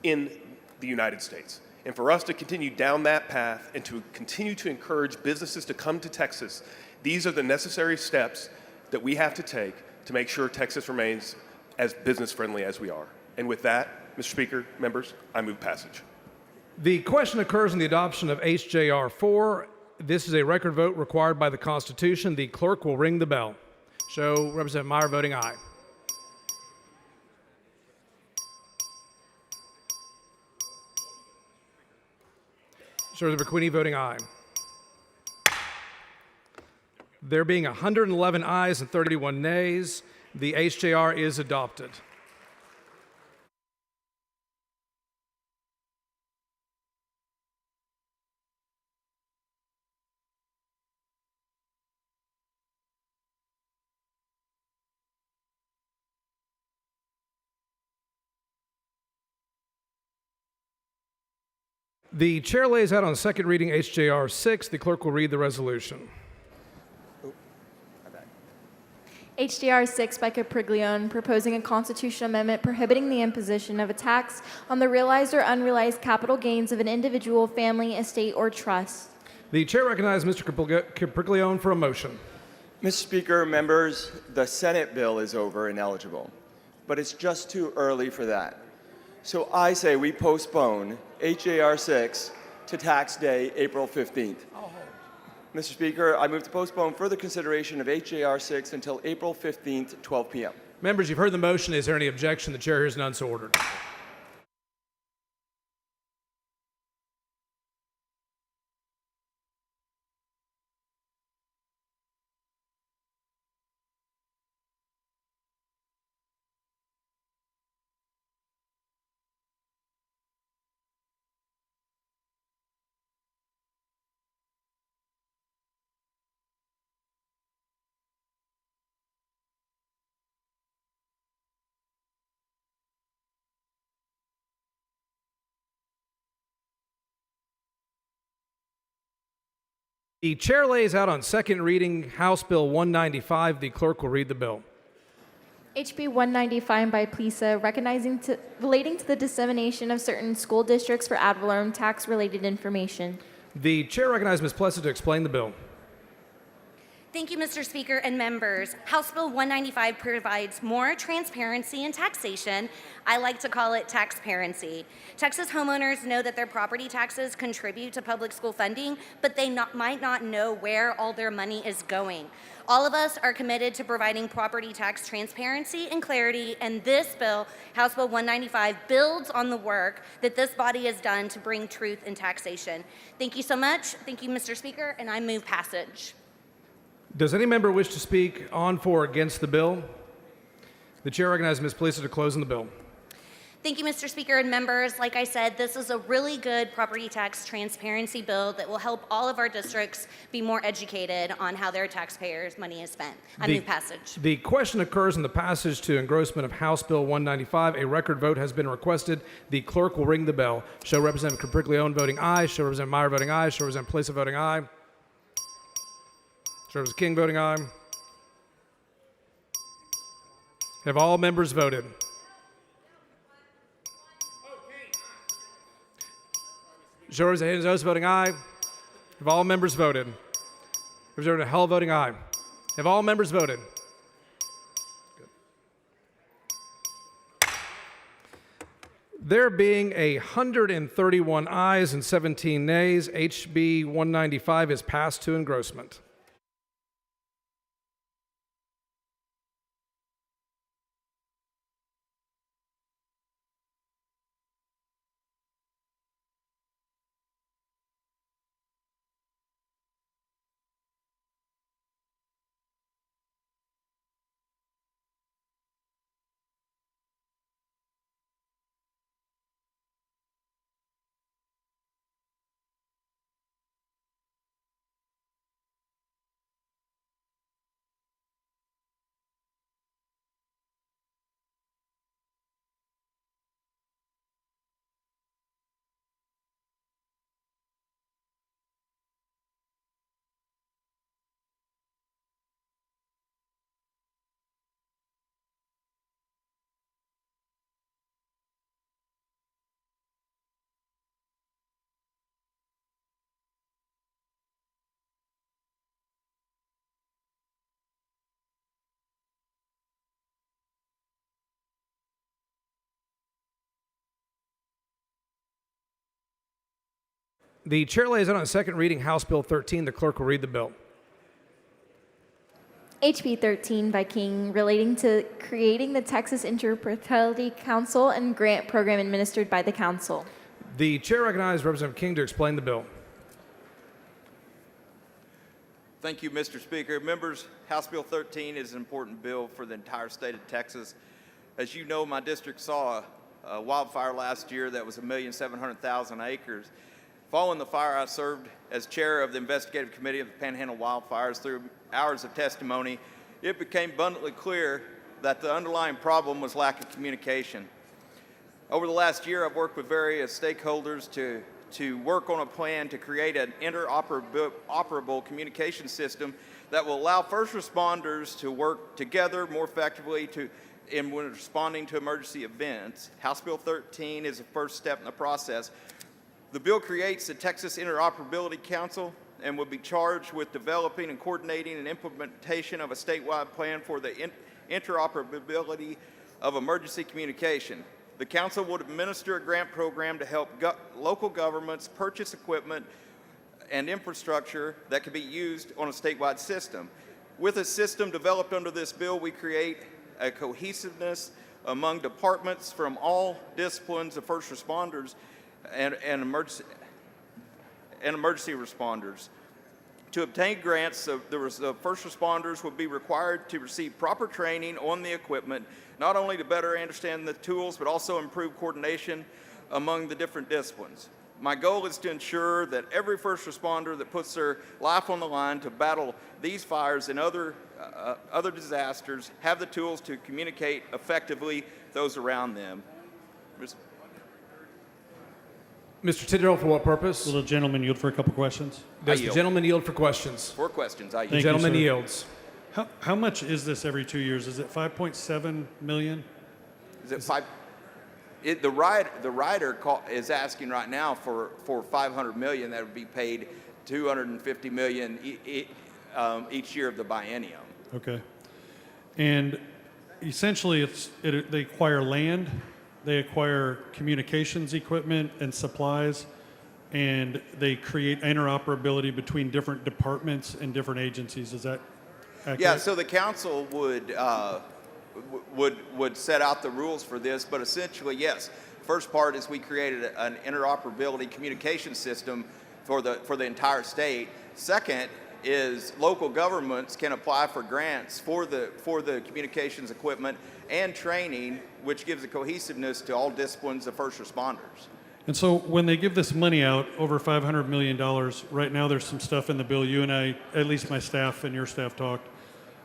in the United States. And for us to continue down that path and to continue to encourage businesses to come to Texas, these are the necessary steps that we have to take to make sure Texas remains as business-friendly as we are. And with that, Mr. Speaker, members, I move passage. The question occurs in the adoption of HJR 4. This is a record vote required by the Constitution. The clerk will ring the bell. Show Representative Meyer voting aye. Show Representative Queenie voting aye. There being 111 ayes and 31 nays, the HJR is adopted. The chair lays out on second reading HJR 6. The clerk will read the resolution. HJR 6 by Capriglione, proposing a constitutional amendment prohibiting the imposition of a tax on the realized or unrealized capital gains of an individual, family, estate, or trust. The chair recognizes Mr. Capriglione for a motion. Mr. Speaker, members, the Senate bill is over and eligible, but it's just too early for that. So I say we postpone HJR 6 to tax day, April 15th. Mr. Speaker, I move to postpone further consideration of HJR 6 until April 15th, 12 p.m. Members, you've heard the motion. Is there any objection? The chair hears none, so ordered. The chair lays out on second reading House Bill 195. The clerk will read the bill. HB 195 by PLISA, relating to the dissemination of certain school districts for ad valorem tax-related information. The chair recognizes Ms. Plesser to explain the bill. Thank you, Mr. Speaker and members. House Bill 195 provides more transparency in taxation. I like to call it taxparency. Texas homeowners know that their property taxes contribute to public school funding, but they might not know where all their money is going. All of us are committed to providing property tax transparency and clarity, and this bill, House Bill 195, builds on the work that this body has done to bring truth in taxation. Thank you so much. Thank you, Mr. Speaker, and I move passage. Does any member wish to speak on, for, or against the bill? The chair recognizes Ms. Plesser to close on the bill. Thank you, Mr. Speaker and members. Like I said, this is a really good property tax transparency bill that will help all of our districts be more educated on how their taxpayers' money is spent. I move passage. The question occurs in the passage to engrossment of House Bill 195. A record vote has been requested. The clerk will ring the bell. Show Representative Capriglione voting aye. Show Representative Meyer voting aye. Show Representative Place voting aye. Show Representative King voting aye. Have all members voted? Show Representative Haynes voting aye. Have all members voted? Representative Hell voting aye. Have all members voted? Good. There being 131 ayes and 17 nays, HB 195 is passed to engrossment. The chair lays out on second reading House Bill 13. The clerk will read the bill. HB 13 by King, relating to creating the Texas Interfertility Council and grant program administered by the council. The chair recognizes Representative King to explain the bill. Thank you, Mr. Speaker. Members, House Bill 13 is an important bill for the entire state of Texas. As you know, my district saw a wildfire last year that was 1,700,000 acres. Following the fire, I served as chair of the investigative committee of the Panhandle wildfires. Through hours of testimony, it became abundantly clear that the underlying problem was lack of communication. Over the last year, I've worked with various stakeholders to work on a plan to create an interoperable communication system that will allow first responders to work together more effectively in responding to emergency events. House Bill 13 is the first step in the process. The bill creates the Texas Interoperability Council and will be charged with developing and coordinating an implementation of a statewide plan for the interoperability of emergency communication. The council will administer a grant program to help local governments purchase equipment and infrastructure that can be used on a statewide system. With a system developed under this bill, we create a cohesiveness among departments from all disciplines of first responders and emergency responders. To obtain grants, the first responders will be required to receive proper training on the equipment, not only to better understand the tools, but also improve coordination among the different disciplines. My goal is to ensure that every first responder that puts their life on the line to battle these fires and other disasters have the tools to communicate effectively with those around them. Mr. Tidwell, for what purpose? Will the gentleman yield for a couple questions? Does the gentleman yield for questions? For questions, I yield. The gentleman yields. How much is this every 2 years? Is it 5.7 million? Is it five? The rider is asking right now for 500 million. That would be paid 250 million each year of the biennium. Okay. And essentially, they acquire land, they acquire communications equipment and supplies, and they create interoperability between different departments and different agencies. Is that accurate? Yeah. So the council would set out the rules for this, but essentially, yes. First part is we created an interoperability communication system for the entire state. Second is local governments can apply for grants for the communications equipment and training, which gives a cohesiveness to all disciplines of first responders. And so when they give this money out, over $500 million, right now there's some stuff in the bill. You and I, at least my staff and your staff talked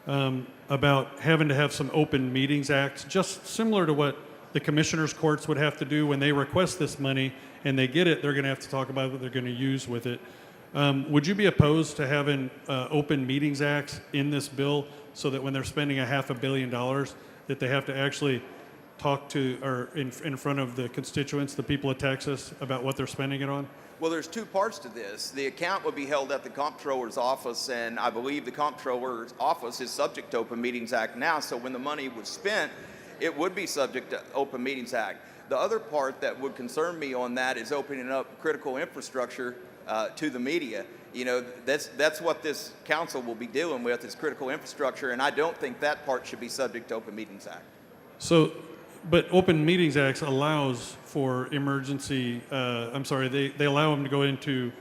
about having to have some open meetings acts, just similar to what the commissioners' courts would have to do when they request this money and they get it, they're going to have to talk about what they're going to use with it. Would you be opposed to having open meetings acts in this bill so that when they're spending $500 million that they have to actually talk to or in front of the constituents, the people of Texas, about what they're spending it on? Well, there's two parts to this. The account would be held at the comptroller's office, and I believe the comptroller's office is subject to Open Meetings Act now, so when the money was spent, it would be subject to Open Meetings Act. The other part that would concern me on that is opening up critical infrastructure to the media. You know, that's what this council will be dealing with, is critical infrastructure, and I don't think that part should be subject to Open Meetings Act. So, but Open Meetings Act allows for emergency, they allow them to go into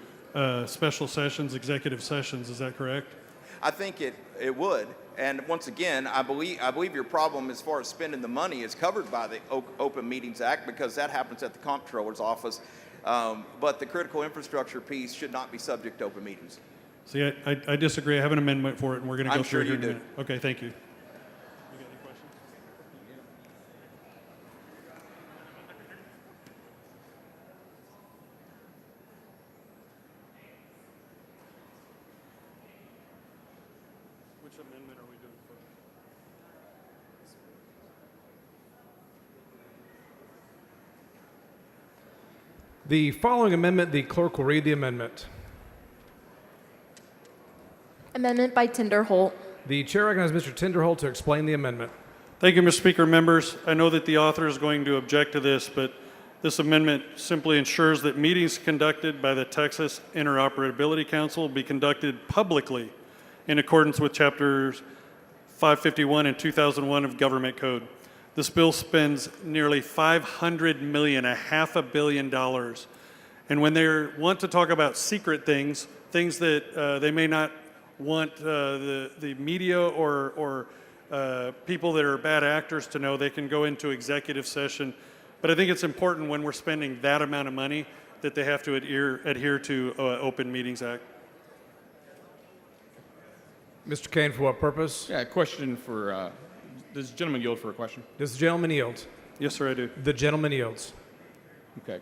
special sessions, executive sessions, is that correct? I think it would. And once again, I believe your problem as far as spending the money is covered by the Open Meetings Act, because that happens at the comptroller's office. But the critical infrastructure piece should not be subject to open meetings. See, I disagree. I have an amendment for it, and we're going to go I'm through it sure here you in a do. minute. Okay, thank you. Which amendment are we doing first? The following amendment, the clerk will read the amendment. Amendment by Tinderholt. The chair recognizes Mr. Tinderholt to explain the amendment. Thank you, Mr. Speaker. Members, I know that the author is going to object to this, but this amendment simply ensures that meetings conducted by the Texas Interoperability Council be conducted publicly in accordance with chapters 551 and 2001 of Government Code. This bill spends nearly $500 million, $500 million. And when they want to talk about secret things that they may not want the media or people that are bad actors to know, they can go into executive session. But I think it's important when we're spending that amount of money that they have to adhere to Open Meetings Act. Mr. Kane, for what purpose? Yeah, a question for, does the gentleman yield for a question? Does the gentleman yield? Yes, sir, I do. The gentleman yields. Okay.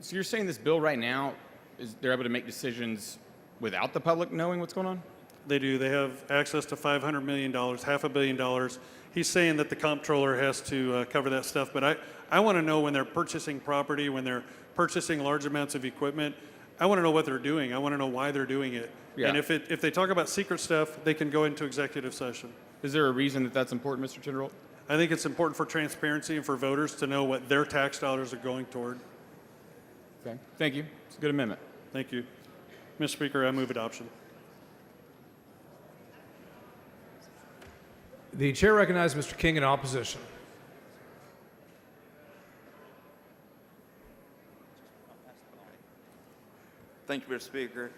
So you're saying this bill right now, they're able to make decisions without the public knowing what's going on? They do. They have access to $500 million, $500 million. He's saying that the comptroller has to cover that stuff, but I want to know when they're purchasing property, when they're purchasing large amounts of equipment, I want to know what they're doing. I want to know why they're doing it. Yeah. And if they talk about secret stuff, they can go into executive session. Is there a reason that that's important, Mr. Tinderholt? I think it's important for transparency and for voters to know what their tax dollars are going toward. Okay, thank you. It's a good amendment. Thank you. Mr. Speaker, I move adoption. The chair recognizes Mr. King in opposition. Thank you, Mr. Speaker.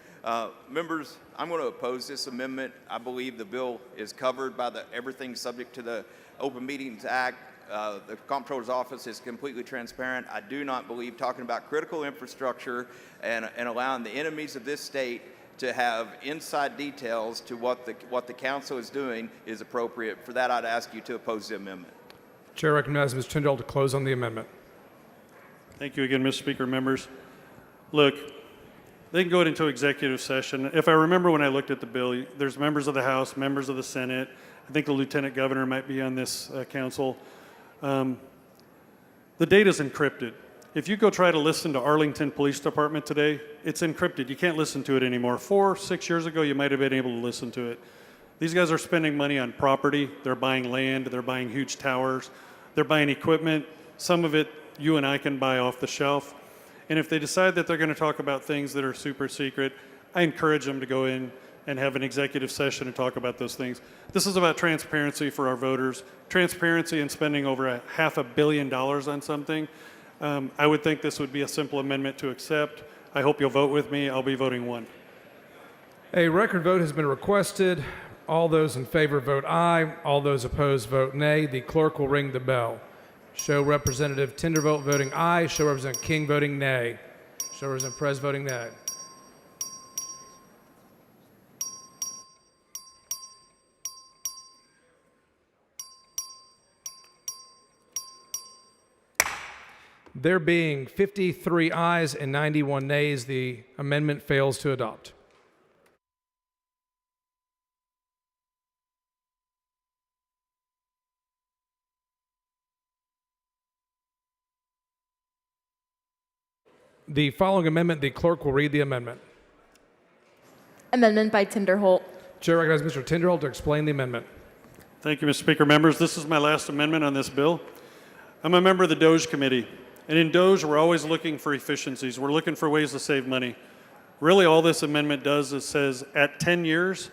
Members, I'm going to oppose this amendment. I believe the bill is covered by everything subject to the Open Meetings Act. The Comptroller's Office is completely transparent. I do not believe talking about critical infrastructure and allowing the enemies of this state to have inside details to what the council is doing is appropriate. For that, I'd ask you to oppose the amendment. Chair recognizes Mr. Tinderholt to close on the amendment. Thank you again, Mr. Speaker. Members, look, they can go into executive session. If I remember when I looked at the bill, there's members of the House, members of the Senate. I think the Lieutenant Governor might be on this council. The data's encrypted. If you go try to listen to Arlington Police Department today, it's encrypted. You can't listen to it anymore. 4 or 6 years ago, you might have been able to listen to it. These guys are spending money on property. They're buying land. They're buying huge towers. They're buying equipment. Some of it you and I can buy off the shelf. And if they decide that they're going to talk about things that are super secret, I encourage them to go in and have an executive session and talk about those things. This is about transparency for our voters, transparency in spending over $500 million on something. I would think this would be a simple amendment to accept. I hope you'll vote with me. I'll be voting 1. A record vote has been requested. All those in favor vote aye. All those opposed vote nay. The clerk will ring the bell. Show Representative Tindervolt voting aye. Show Representative King voting nay. Show Representative Perez voting nay. There being 53 ayes and 91 nays, the amendment fails to adopt. The following amendment, the clerk will read the amendment. Amendment by Tinderholt. Chair recognizes Mr. Tinderholt to explain the amendment. Thank you, Mr. Speaker. Members, this is my last amendment on this bill. I'm a member of the DOJ committee, and in DOJ, we're always looking for efficiencies. We're looking for ways to save money. Really, all this amendment does is says at 10 years,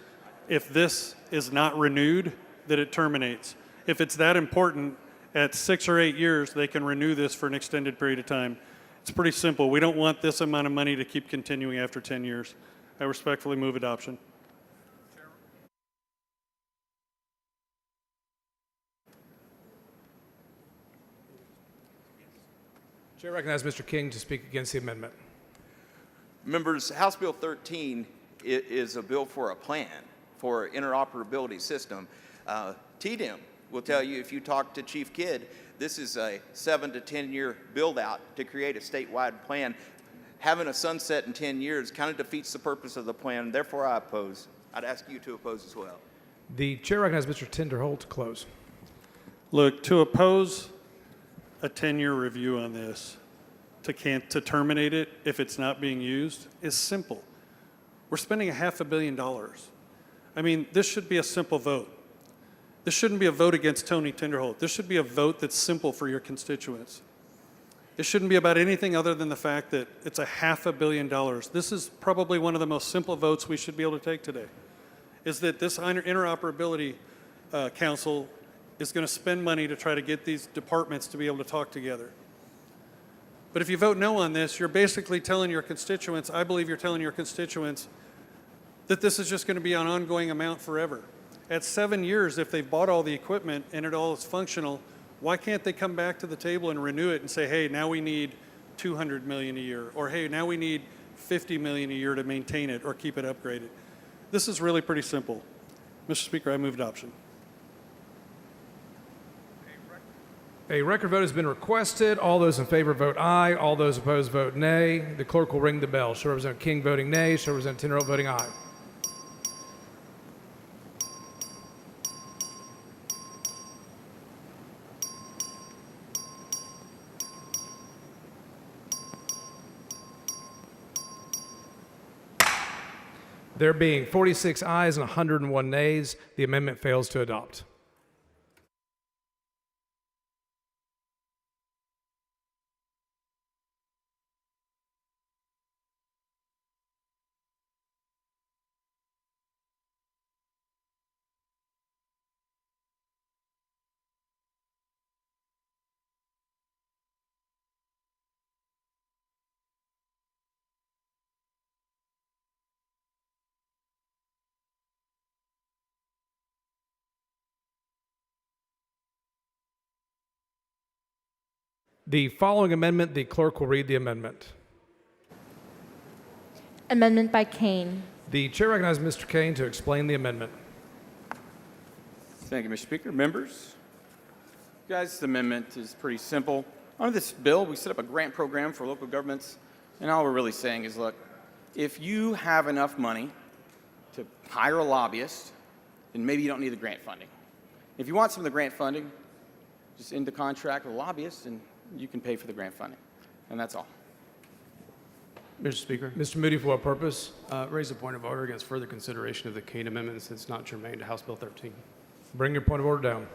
if this is not renewed, that it terminates. If it's that important, at 6 or 8 years, they can renew this for an extended period of time. It's pretty simple. We don't want this amount of money to keep continuing after 10 years. I respectfully move adoption. Chair recognizes Mr. King to speak against the amendment. Members, House Bill 13 is a bill for a plan for interoperability system. TDM will tell you, if you talk to Chief Kidd, this is a 7 to 10 year build out to create a statewide plan. Having a sunset in 10 years kind of defeats the purpose of the plan. Therefore, I oppose. I'd ask you to oppose as well. The chair recognizes Mr. Tinderholt to close. Look, to oppose a 10-year review on this, to terminate it if it's not being used, is simple. We're spending $500 million. I mean, this should be a simple vote. This shouldn't be a vote against Tony Tinderholt. This should be a vote that's simple for your constituents. It shouldn't be about anything other than the fact that it's $500 million. This is probably one of the most simple votes we should be able to take today, is that this interoperability council is going to spend money to try to get these departments to be able to talk together. But if you vote no on this, you're basically telling your constituents, I believe you're telling your constituents, that this is just going to be an ongoing amount forever. At 7 years, if they've bought all the equipment and it all is functional, why can't they come back to the table and renew it and say, hey, now we need $200 million a year, or hey, now we need $50 million a year to maintain it or keep it upgraded? This is really pretty simple. Mr. Speaker, I move adoption. A record vote has been requested. All those in favor vote aye. All those opposed vote nay. The clerk will ring the bell. Show Representative King voting nay. Show Representative Tinderholt voting aye. There being 46 ayes and 101 nays, the amendment fails to adopt. The following amendment, the clerk will read the amendment. Amendment by Kane. The chair recognizes Mr. Kane to explain the amendment. Thank you, Mr. Speaker. Members, guys, this amendment is pretty simple. Under this bill, we set up a grant program for local governments, and all we're really saying is, look, if you have enough money to hire a lobbyist, then maybe you don't need the grant funding. If you want some of the grant funding, just end the contract with a lobbyist, and you can pay for the grant funding. And that's all. Mr. Speaker. Mr. Moody, for what purpose? Raise a point of order against further consideration of the Kane amendment since it's not germane to House Bill 13. Bring your point of order down.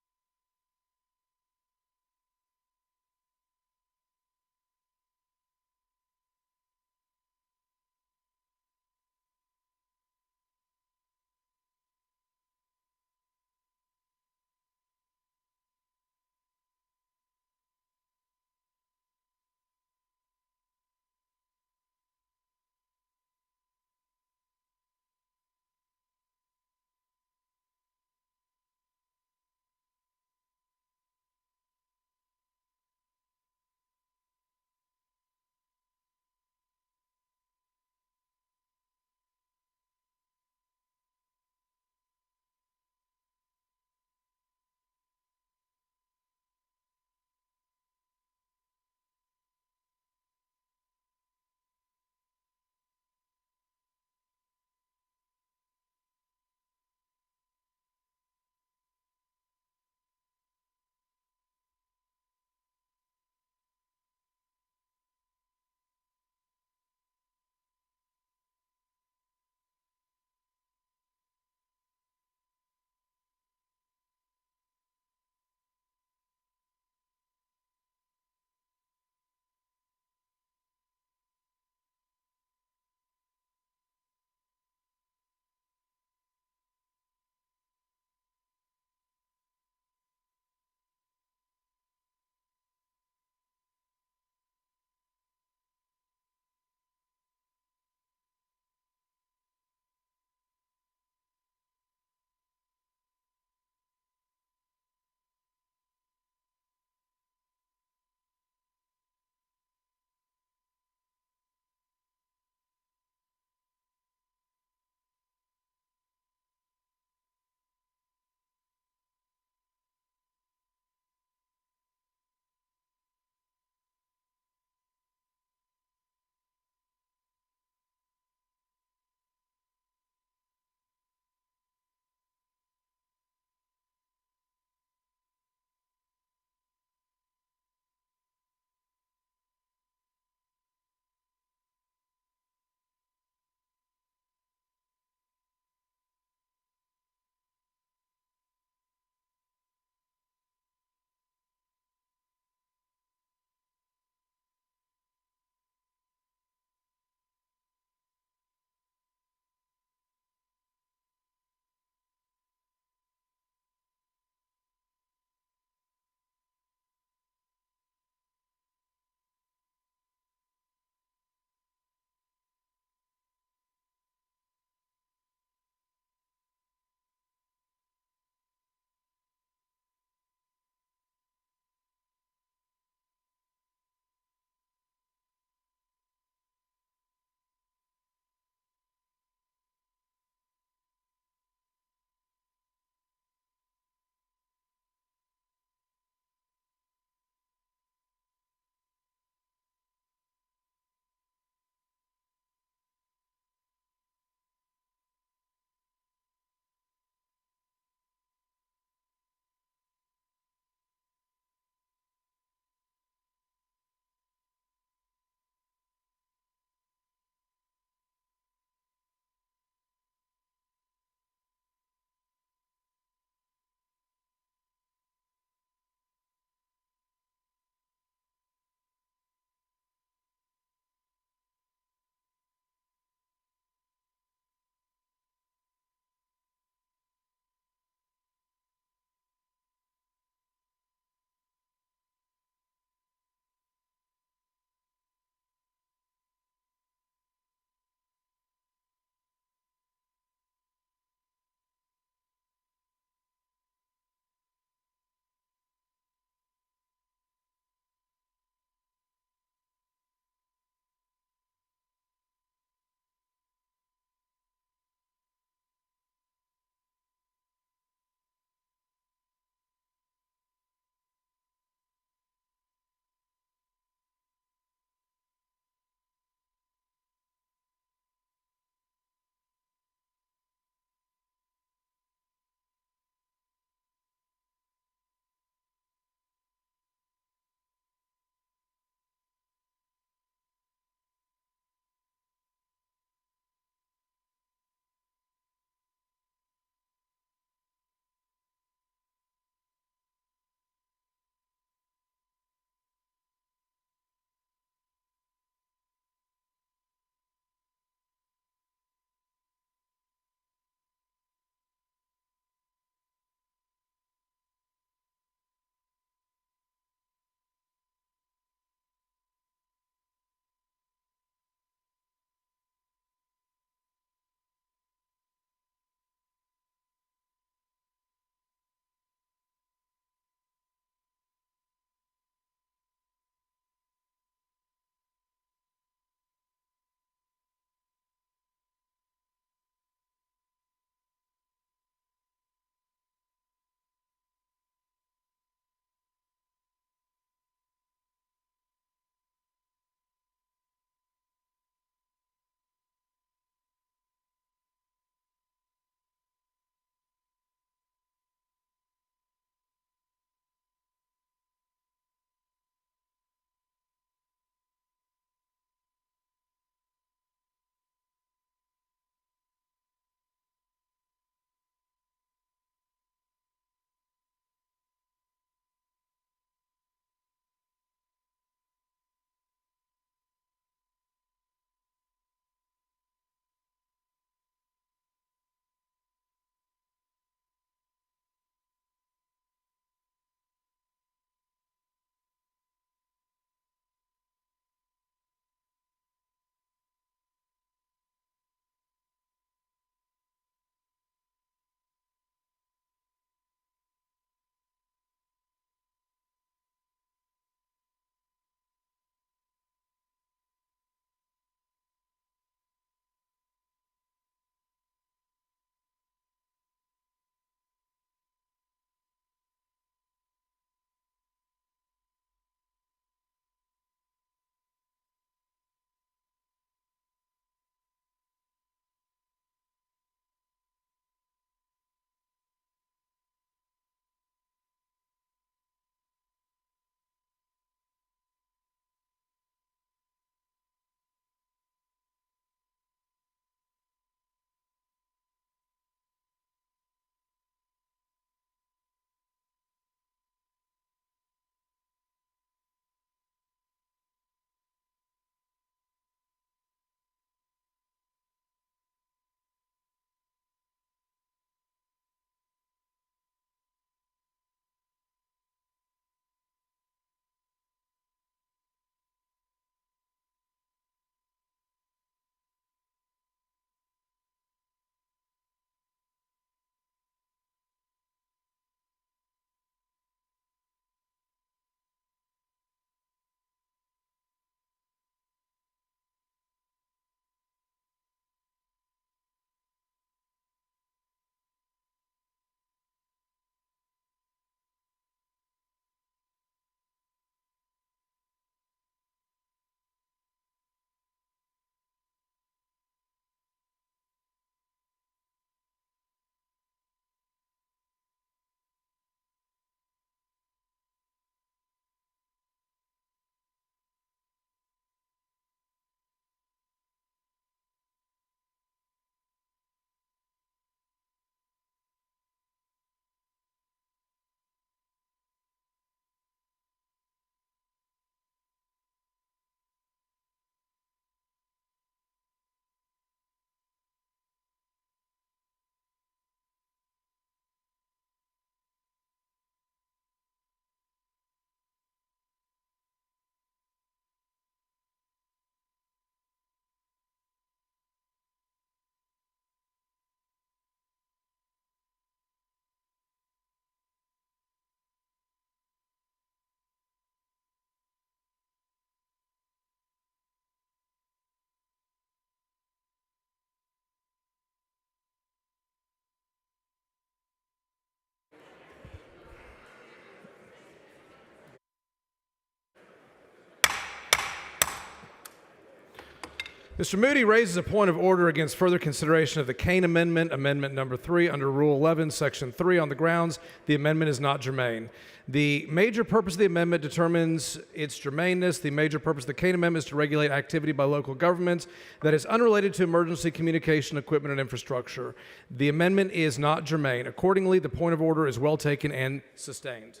Mr. Moody raises a point of order against further consideration of the Kane Amendment, Amendment number 3, under Rule 11, Section 3, on the grounds the amendment is not germane. The major purpose of the amendment determines its germaneness. The major purpose of the Kane Amendment is to regulate activity by local governments that is unrelated to emergency communication equipment and infrastructure. The amendment is not germane. Accordingly, the point of order is well taken and sustained.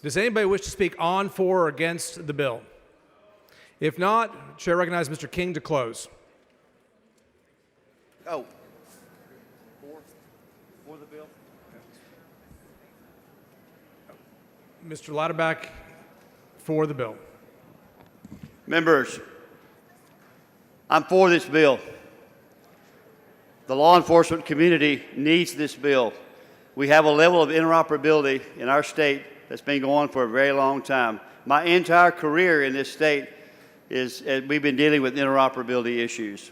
Does anybody wish to speak on, for, or against the bill? If not, Chair recognizes Mr. King to close. Oh. For the bill? Mr. Louderback for the bill. Members, I'm for this bill. The law enforcement community needs this bill. We have a level of interoperability in our state that's been going on for a very long time. My entire career in this state we've been dealing with interoperability issues.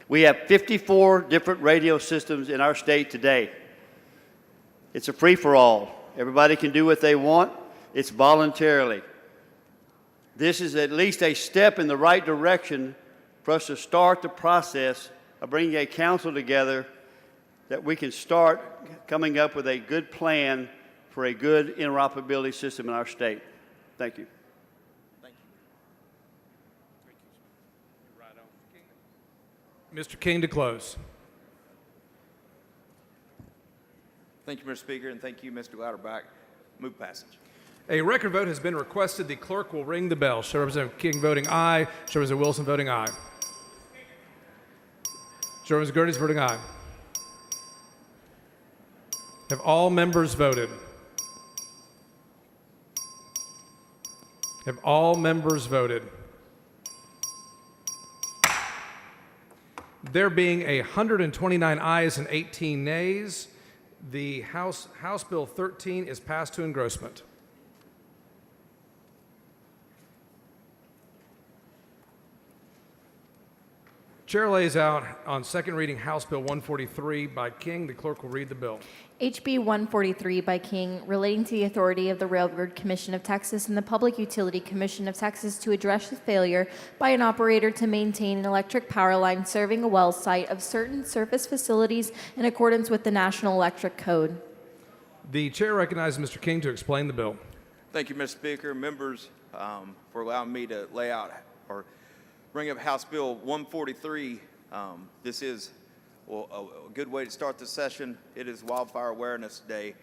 We have 54 different radio systems in our state today. It's a free-for-all. Everybody can do what they want. It's voluntarily. This is at least a step in the right direction for us to start the process of bringing a council together that we can start coming up with a good plan for a good interoperability system in our state. Thank you. Mr. King to close. Thank you, Mr. Speaker, and thank you, Mr. Louderback. Move passage. A record vote has been requested. The clerk will ring the bell. Show Representative King voting aye. Show Representative Wilson voting aye. Show Representative Gerdes voting aye. Have all members voted? Have all members voted? There being 129 ayes and 18 nays, the House Bill 13 is passed to engrossment. Chair lays out on second reading House Bill 143 by King. The clerk will read the bill. HB 143 by King, relating to the authority of the Railroad Commission of Texas and the Public Utility Commission of Texas to address the failure by an operator to maintain an electric power line serving a well site of certain surface facilities in accordance with the National Electric Code. The chair recognizes Mr. King to explain the bill. Thank you, Mr. Speaker. Members, for allowing me to lay out or bring up House Bill 143. This is a good way to start the session. It is Wildfire Awareness Day.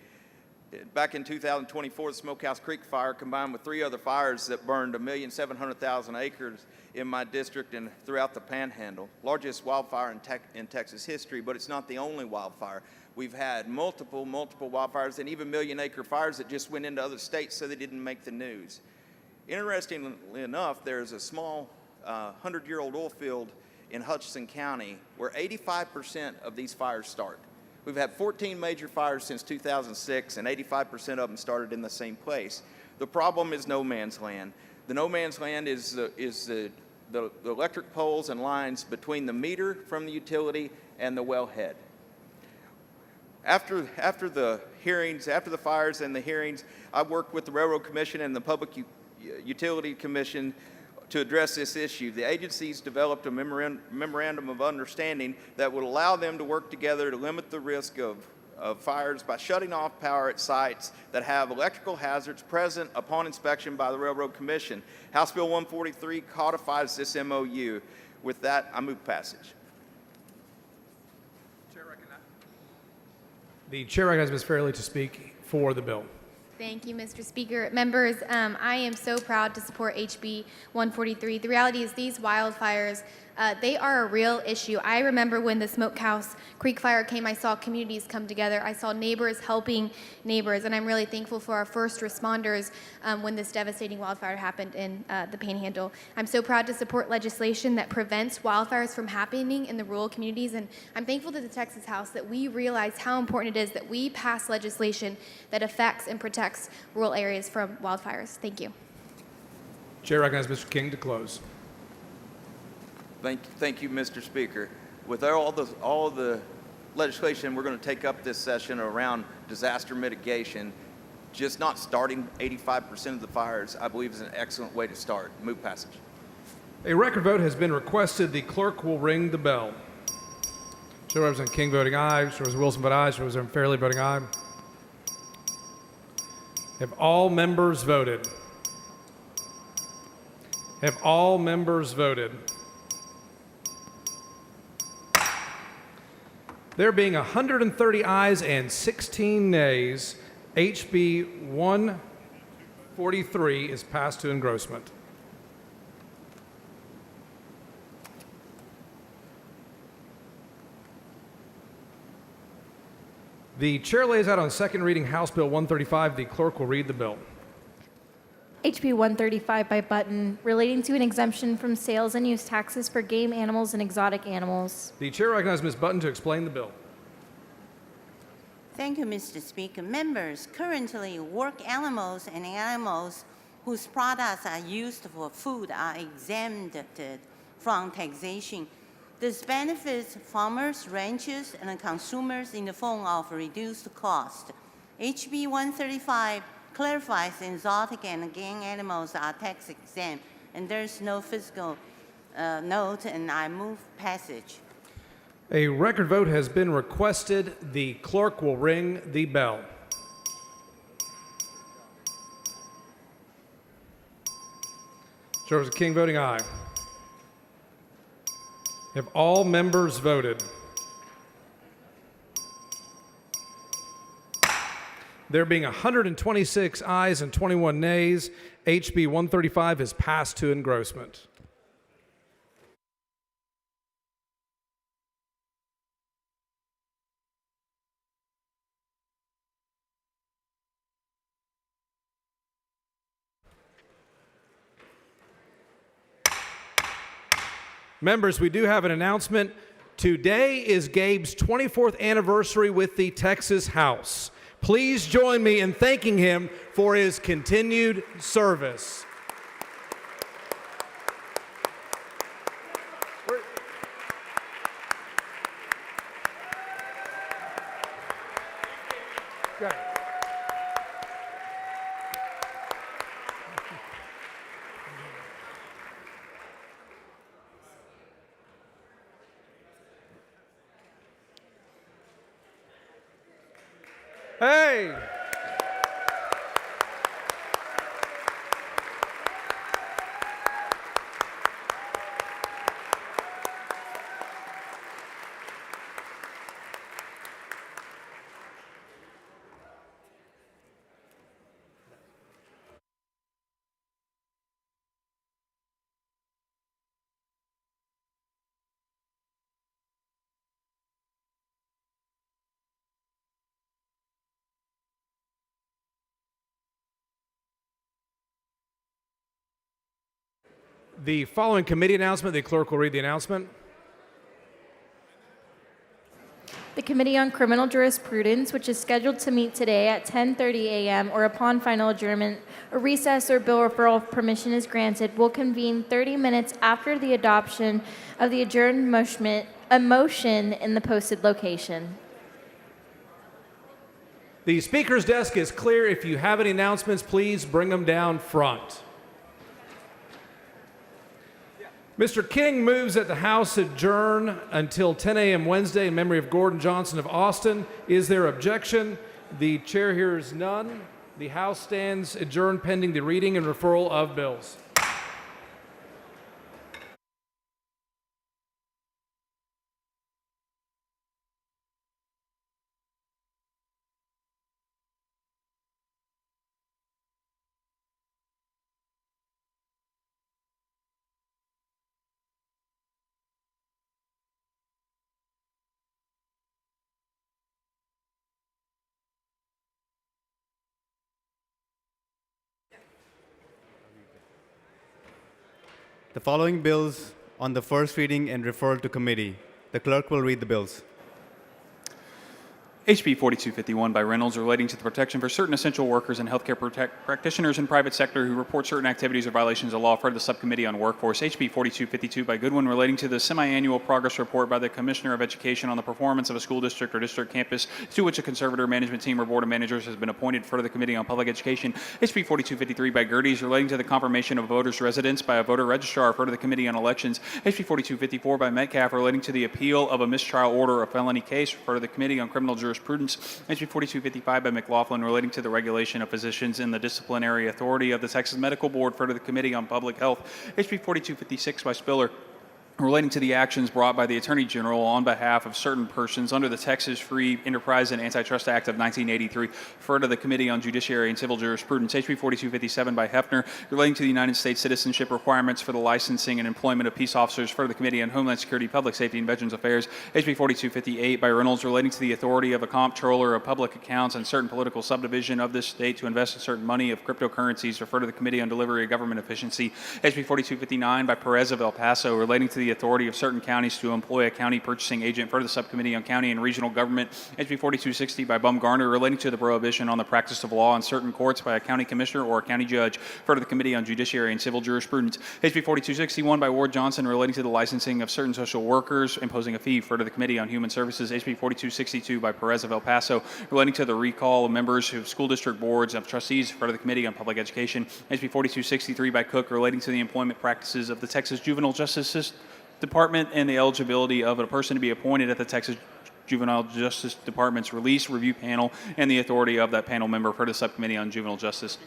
Back in 2024, the Smokehouse Creek fire, combined with 3 other fires that burned 1,700,000 acres in my district and throughout the Panhandle. Largest wildfire in Texas history, but it's not the only wildfire. We've had multiple wildfires and even million-acre fires that just went into other states so they didn't make the news. Interestingly enough, there's a small 100-year-old oil field in Hutchinson County where 85% of these fires start. We've had 14 major fires since 2006, and 85% of them started in the same place. The problem is no man's land. The no man's land is the electric poles and lines between the meter from the utility and the wellhead. After the hearings, after the fires and the hearings, I worked with the Railroad Commission and the Public Utility Commission to address this issue. The agencies developed a memorandum of understanding that would allow them to work together to limit the risk of fires by shutting off power at sites that have electrical hazards present upon inspection by the Railroad Commission. House Bill 143 codifies this MOU. With that, I move passage. The chair recognizes Ms. Fairley to speak for the bill. Thank you, Mr. Speaker. Members, I am so proud to support HB 143. The reality is these wildfires, they are a real issue. I remember when the Smokehouse Creek fire came, I saw communities come together. I saw neighbors helping neighbors, and I'm really thankful for our first responders when this devastating wildfire happened in the Panhandle. I'm so proud to support legislation that prevents wildfires from happening in the rural communities, and I'm thankful to the Texas House that we realize how important it is that we pass legislation that affects and protects rural areas from wildfires. Thank you. Chair recognizes Mr. King to close. Thank you, Mr. Speaker. With all the legislation we're going to take up this session around disaster mitigation, just not starting 85% of the fires, I believe is an excellent way to start. Move passage. A record vote has been requested. The clerk will ring the bell. Show Representative King voting aye. Show Representative Wilson voting aye. Show Representative Fairley voting aye. Have all members voted? Have all members voted? There being 130 ayes and 16 nays, HB 143 is passed to engrossment. The chair lays out on second reading House Bill 135. The clerk will read the bill. HB 135 by Button, relating to an exemption from sales and use taxes for game animals and exotic animals. The chair recognizes Ms. Button to explain the bill. Thank you, Mr. Speaker. Members, currently, work animals and animals whose products are used for food are exempted from taxation. This benefits farmers, ranchers, and consumers in the form of reduced cost. HB 135 clarifies exotic and game animals are tax exempt, and there's no fiscal note, and I move passage. A record vote has been requested. The clerk will ring the bell. Show Representative King voting aye. Have all members voted? There being 126 ayes and 21 nays, HB 135 is passed to engrossment. Members, we do have an announcement. Today is Gabe's 24th anniversary with the Texas House. Please join me in thanking him for his continued service. Hey! The following committee announcement, the clerk will read the announcement. The Committee on Criminal Jurisprudence, which is scheduled to meet today at 10:30 a.m. or upon final adjournment, a recess or bill referral if permission is granted, will convene 30 minutes after the adoption of the adjourned motion in the posted location. The speaker's desk is clear. If you have any announcements, please bring them down front. Mr. King moves that the House adjourn until 10 a.m. Wednesday in memory of Gordon Johnson of Austin. Is there objection? The chair hears none. The House stands adjourned pending the reading and referral of bills. The following bills on the first reading and referral to committee. The clerk will read the bills. HB 4251 by Reynolds relating to the protection for certain essential workers and healthcare practitioners in private sector who report certain activities or violations of law for the Subcommittee on Workforce. HB 4252 by Goodwin relating to the semi-annual progress report by the Commissioner of Education on the performance of a school district or district campus to which a conservator management team or board of managers has been appointed for the Committee on Public Education. HB 4253 by Gerdes relating to the confirmation of voters' residence by a voter registrar for the Committee on Elections. HB 4254 by Metcalf relating to the appeal of a mistrial order or felony case for the Committee on Criminal Jurisprudence. HB 4255 by McLaughlin relating to the regulation of physicians in the disciplinary authority of the Texas Medical Board for the Committee on Public Health. HB 4256 by Spiller relating to the actions brought by the Attorney General on behalf of certain persons under the Texas Free Enterprise and Antitrust Act of 1983, referred to the Committee on Judiciary and Civil Jurisprudence. HB 4257 by Hefner relating to the United States citizenship requirements for the licensing and employment of peace officers for the Committee on Homeland Security, Public Safety, and Veterans Affairs. HB 4258 by Reynolds relating to the authority of a comptroller of public accounts and certain political subdivision of this state to invest in certain money of cryptocurrencies, referred to the Committee on Delivery of Government Efficiency. HB 4259 by Perez of El Paso relating to the authority of certain counties to employ a county purchasing agent for the Subcommittee on County and Regional Government. HB 4260 by Bumgarner relating to the prohibition on the practice of law in certain courts by a county commissioner or a county judge for the Committee on Judiciary and Civil Jurisprudence. HB 4261 by Ward Johnson relating to the licensing of certain social workers, imposing a fee for the Committee on Human Services. HB 4262 by Perez of El Paso relating to the recall of members of school district boards of trustees for the Committee on Public Education. HB 4263 by Cook relating to the employment practices of the Texas Juvenile Justice Department and the eligibility of a person to be appointed at the Texas Juvenile Justice Department's release review panel and the authority of that panel member for the Subcommittee on Juvenile Justice.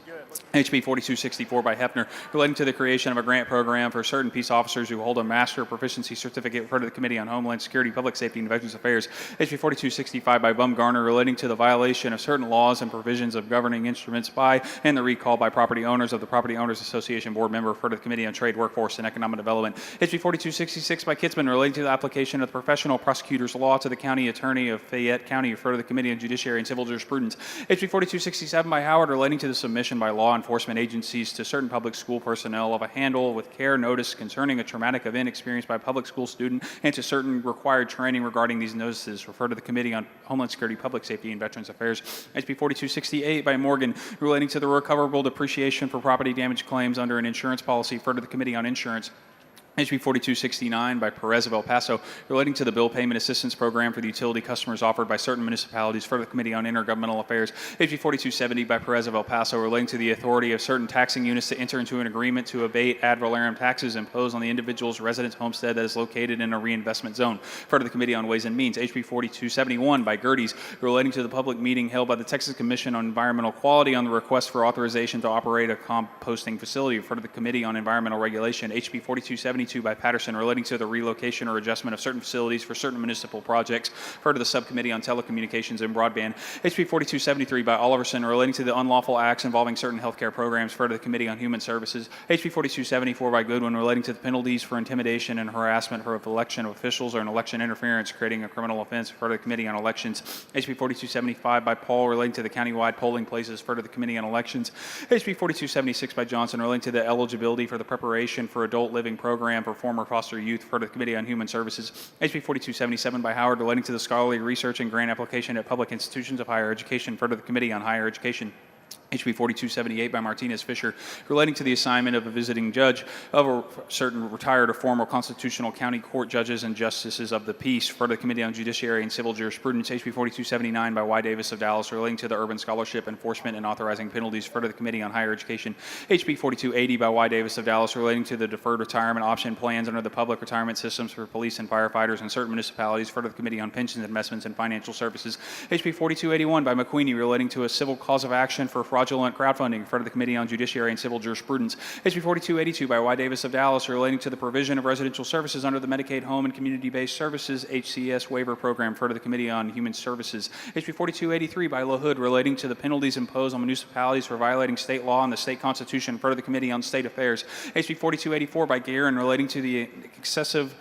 HB 4264 by Hefner relating to the creation of a grant program for certain peace officers who hold a master proficiency certificate for the Committee on Homeland Security, Public Safety, and Veterans Affairs. HB 4265 by Bumgarner relating to the violation of certain laws and provisions of governing instruments by and the recall by property owners of the Property Owners Association board member for the Committee on Trade, Workforce, and Economic Development. HB 4266 by Kitzman relating to the application of the professional prosecutor's law to the County Attorney of Fayette County for the Committee on Judiciary and Civil Jurisprudence. HB 4267 by Howard relating to the submission by law enforcement agencies to certain public school personnel of a handle with care notice concerning a traumatic event experienced by a public school student and to certain required training regarding these notices, referred to the Committee on Homeland Security, Public Safety, and Veterans Affairs. HB 4268 by Morgan relating to the recoverable depreciation for property damage claims under an insurance policy, referred to the Committee on Insurance. HB 4269 by Perez of El Paso relating to the bill payment assistance program for the utility customers offered by certain municipalities for the Committee on Intergovernmental Affairs. HB 4270 by Perez of El Paso relating to the authority of certain taxing units to enter into an agreement to abate ad valorem taxes imposed on the individual's residence homestead that is located in a reinvestment zone for the Committee on Ways and Means. HB 4271 by Gerdes relating to the public meeting held by the Texas Commission on Environmental Quality on the request for authorization to operate a composting facility for the Committee on Environmental Regulation. HB 4272 by Patterson relating to the relocation or adjustment of certain facilities for certain municipal projects, referred to the Subcommittee on Telecommunications and Broadband. HB 4273 by Oliverson relating to the unlawful acts involving certain healthcare programs, referred to the Committee on Human Services. HB 4274 by Goodwin relating to the penalties for intimidation and harassment for election officials or an election interference creating a criminal offense, referred to the Committee on Elections. HB 4275 by Paul relating to the countywide polling places, referred to the Committee on Elections. HB 4276 by Johnson relating to the eligibility for the preparation for adult living program for former foster youth, for the Committee on Human Services. HB 4277 by Howard relating to the scholarly research and grant application at public institutions of higher education, for the Committee on Higher Education. HB 4278 by Martinez Fisher relating to the assignment of a visiting judge of a certain retired or former constitutional county court judges and justices of the peace, for the Committee on Judiciary and Civil Jurisprudence. HB 4279 by Y. Davis of Dallas relating to the urban scholarship enforcement and authorizing penalties, for the Committee on Higher Education. HB 4280 by Y. Davis of Dallas relating to the deferred retirement option plans under the public retirement systems for police and firefighters in certain municipalities, for the Committee on Pensions, Investments, and Financial Services. HB 4281 by McQueenie relating to a civil cause of action for fraudulent crowdfunding, for the Committee on Judiciary and Civil Jurisprudence. HB 4282 by Y. Davis of Dallas relating to the provision of residential services under the Medicaid Home and Community-Based Services HCS waiver program, for the Committee on Human Services. HB 4283 by LaHood relating to the penalties imposed on municipalities for violating state law and the state constitution, for the Committee on State Affairs. HB 4284 by Guerin relating to the excessive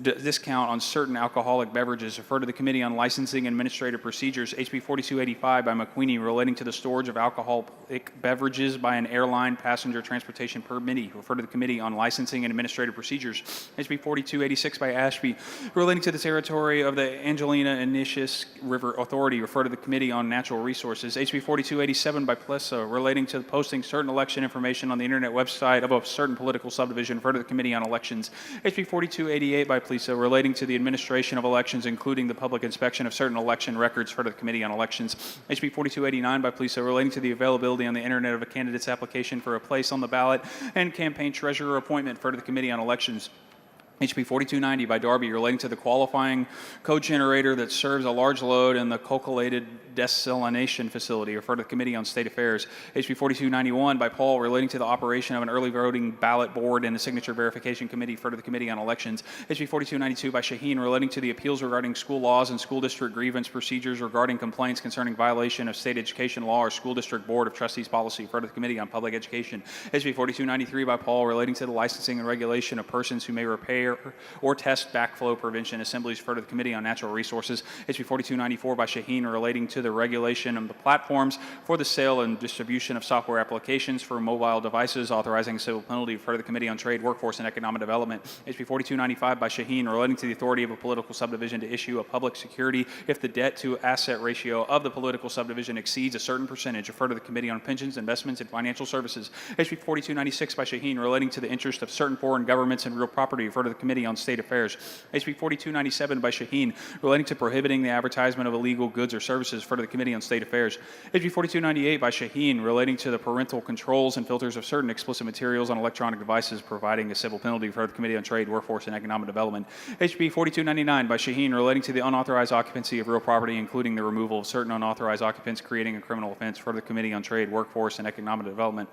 discount on certain alcoholic beverages, referred to the Committee on Licensing and Administrative Procedures. HB 4285 by McQueenie, relating to the storage of alcoholic beverages by an airline passenger transportation permittee, referred to the Committee on Licensing and Administrative Procedures. HB 4286 by Ashby, relating to the territory of the Angelina Initius River Authority, referred to the Committee on Natural Resources. HB 4287 by Plessa, relating to posting certain election information on the internet website of a certain political subdivision, referred to the Committee on Elections. HB 4288 by Plessa, relating to the administration of elections, including the public inspection of certain election records, referred to the Committee on Elections. HB 4289 by Plessa, relating to the availability on the internet of a candidate's application for a place on the ballot and campaign treasurer appointment, referred to the Committee on Elections. HB 4290 by Darby, relating to the qualifying code generator that serves a large load in the calculated desalination facility, referred to the Committee on State Affairs. HB 4291 by Paul, relating to the operation of an early voting ballot board and the signature verification committee, referred to the Committee on Elections. HB 4292 by Shaheen, relating to the appeals regarding school laws and school district grievance procedures regarding complaints concerning violation of state education law or school district board of trustees policy, referred to the Committee on Public Education. HB 4293 by Paul, relating to the licensing and regulation of persons who may repair or test backflow prevention assemblies, referred to the Committee on Natural Resources. HB 4294 by Shaheen, relating to the regulation of the platforms for the sale and distribution of software applications for mobile devices, authorizing a civil penalty, referred to the Committee on Trade, Workforce, and Economic Development. HB 4295 by Shaheen, relating to the authority of a political subdivision to issue a public security if the debt to asset ratio of the political subdivision exceeds a certain percentage, referred to the Committee on Pensions, Investments, and Financial Services. HB 4296 by Shaheen, relating to the interest of certain foreign governments in real property, referred to the Committee on State Affairs. HB 4297 by Shaheen, relating to prohibiting the advertisement of illegal goods or services, referred to the Committee on State Affairs. HB 4298 by Shaheen, relating to the parental controls and filters of certain explicit materials on electronic devices, providing a civil penalty, referred to the Committee on Trade, Workforce, and Economic Development. HB 4299 by Shaheen, relating to the unauthorized occupancy of real property, including the removal of certain unauthorized occupants, creating a criminal offense, referred to the Committee on Trade, Workforce, and Economic Development.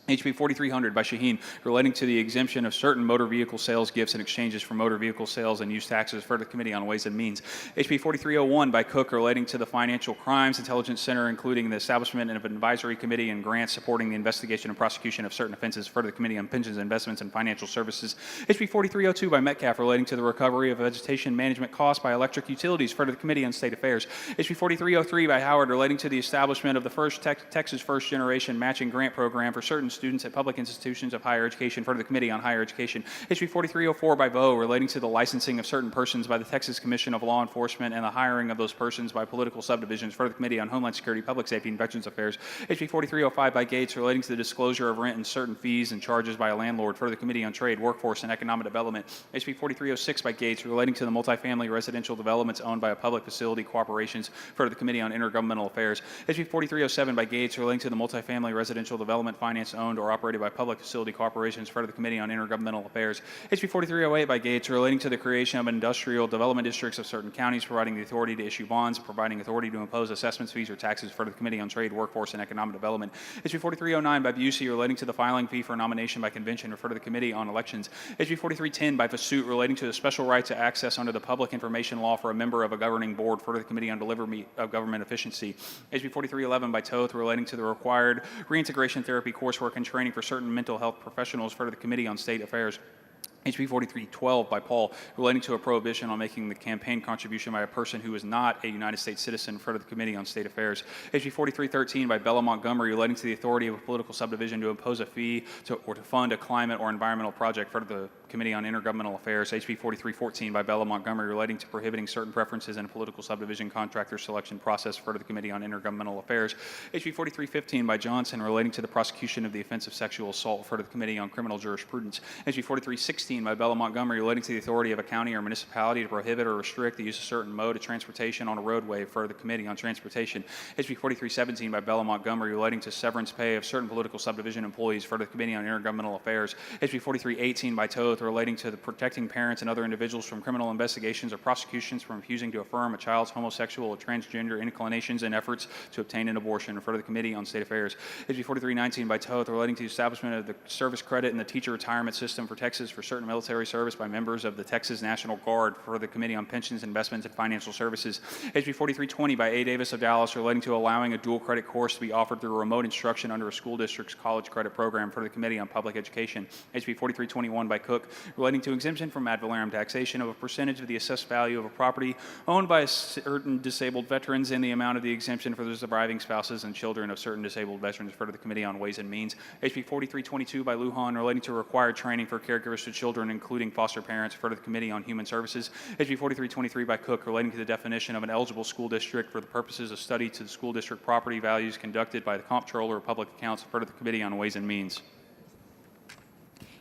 HB 4300 by Shaheen, relating to the exemption of certain motor vehicle sales, gifts, and exchanges for motor vehicle sales and use taxes, for the Committee on Ways and Means. HB 4301 by Cook, relating to the Financial Crimes Intelligence Center, including the establishment of an advisory committee and grants supporting the investigation and prosecution of certain offenses, for the Committee on Pensions, Investments, and Financial Services. HB 4302 by Metcalf, relating to the recovery of vegetation management costs by electric utilities, for the Committee on State Affairs. HB 4303 by Howard, relating to the establishment of the first Texas First Generation Matching Grant Program for certain students at public institutions of higher education, for the Committee on Higher Education. HB 4304 by Vo, relating to the licensing of certain persons by the Texas Commission of Law Enforcement and the hiring of those persons by political subdivisions, for the Committee on Homeland Security, Public Safety, and Veterans Affairs. HB 4305 by Gates, relating to the disclosure of rent and certain fees and charges by a landlord, for the Committee on Trade, Workforce, and Economic Development. HB 4306 by Gates, relating to the multifamily residential developments owned by a public facility corporations, for the Committee on Intergovernmental Affairs. HB 4307 by Gates, relating to the multifamily residential development finance owned or operated by public facility corporations, for the Committee on Intergovernmental Affairs. HB 4308 by Gates, relating to the creation of industrial development districts of certain counties, providing the authority to issue bonds, providing authority to impose assessments, fees, or taxes, for the Committee on Trade, Workforce, and Economic Development. HB 4309 by Busey, relating to the filing fee for nomination by convention, refer to the Committee on Elections. HB 4310 by Vasut, relating to the special right to access under the public information law for a member of a governing board, for the Committee on Delivery of Government Efficiency. HB 4311 by Toth, relating to the required reintegration therapy coursework and training for certain mental health professionals, for the Committee on State Affairs. HB 4312 by Paul, relating to a prohibition on making the campaign contribution by a person who is not a United States citizen, for the Committee on State Affairs. HB 4313 by Bella Montgomery, relating to the authority of a political subdivision to impose a fee or to fund a climate or environmental project, for the Committee on Intergovernmental Affairs. HB 4314 by Bella Montgomery, relating to prohibiting certain preferences in a political subdivision contractor selection process, for the Committee on Intergovernmental Affairs. HB 4315 by Johnson, relating to the prosecution of the offense of sexual assault, for the Committee on Criminal Jurisprudence. HB 4316 by Bella Montgomery, relating to the authority of a county or municipality to prohibit or restrict the use of certain mode of transportation on a roadway, for the Committee on Transportation. HB 4317 by Bella Montgomery, relating to severance pay of certain political subdivision employees, for the Committee on Intergovernmental Affairs. HB 4318 by Toth, relating to the protecting parents and other individuals from criminal investigations or prosecutions from refusing to affirm a child's homosexual or transgender inclinations and efforts to obtain an abortion, for the Committee on State Affairs. HB 4319 by Toth, relating to the establishment of the service credit and the teacher retirement system for Texas for certain military service by members of the Texas National Guard for the Committee on Pensions, Investments, and Financial Services. HB 4320 by A. Davis of Dallas relating to allowing a dual credit course to be offered through remote instruction under a school district's college credit program for the Committee on Public Education. HB 4321 by Cook relating to exemption from ad valorem taxation of a percentage of the assessed value of a property owned by certain disabled veterans and the amount of the exemption for the surviving spouses and children of certain disabled veterans for the Committee on Ways and Means. HB 4322 by Lujan relating to required training for caregivers to children, including foster parents, for the Committee on Human Services. HB 4323 by Cook relating to the definition of an eligible school district for the purposes of study to the school district property values conducted by the Comptroller of Public Accounts for the Committee on Ways and Means.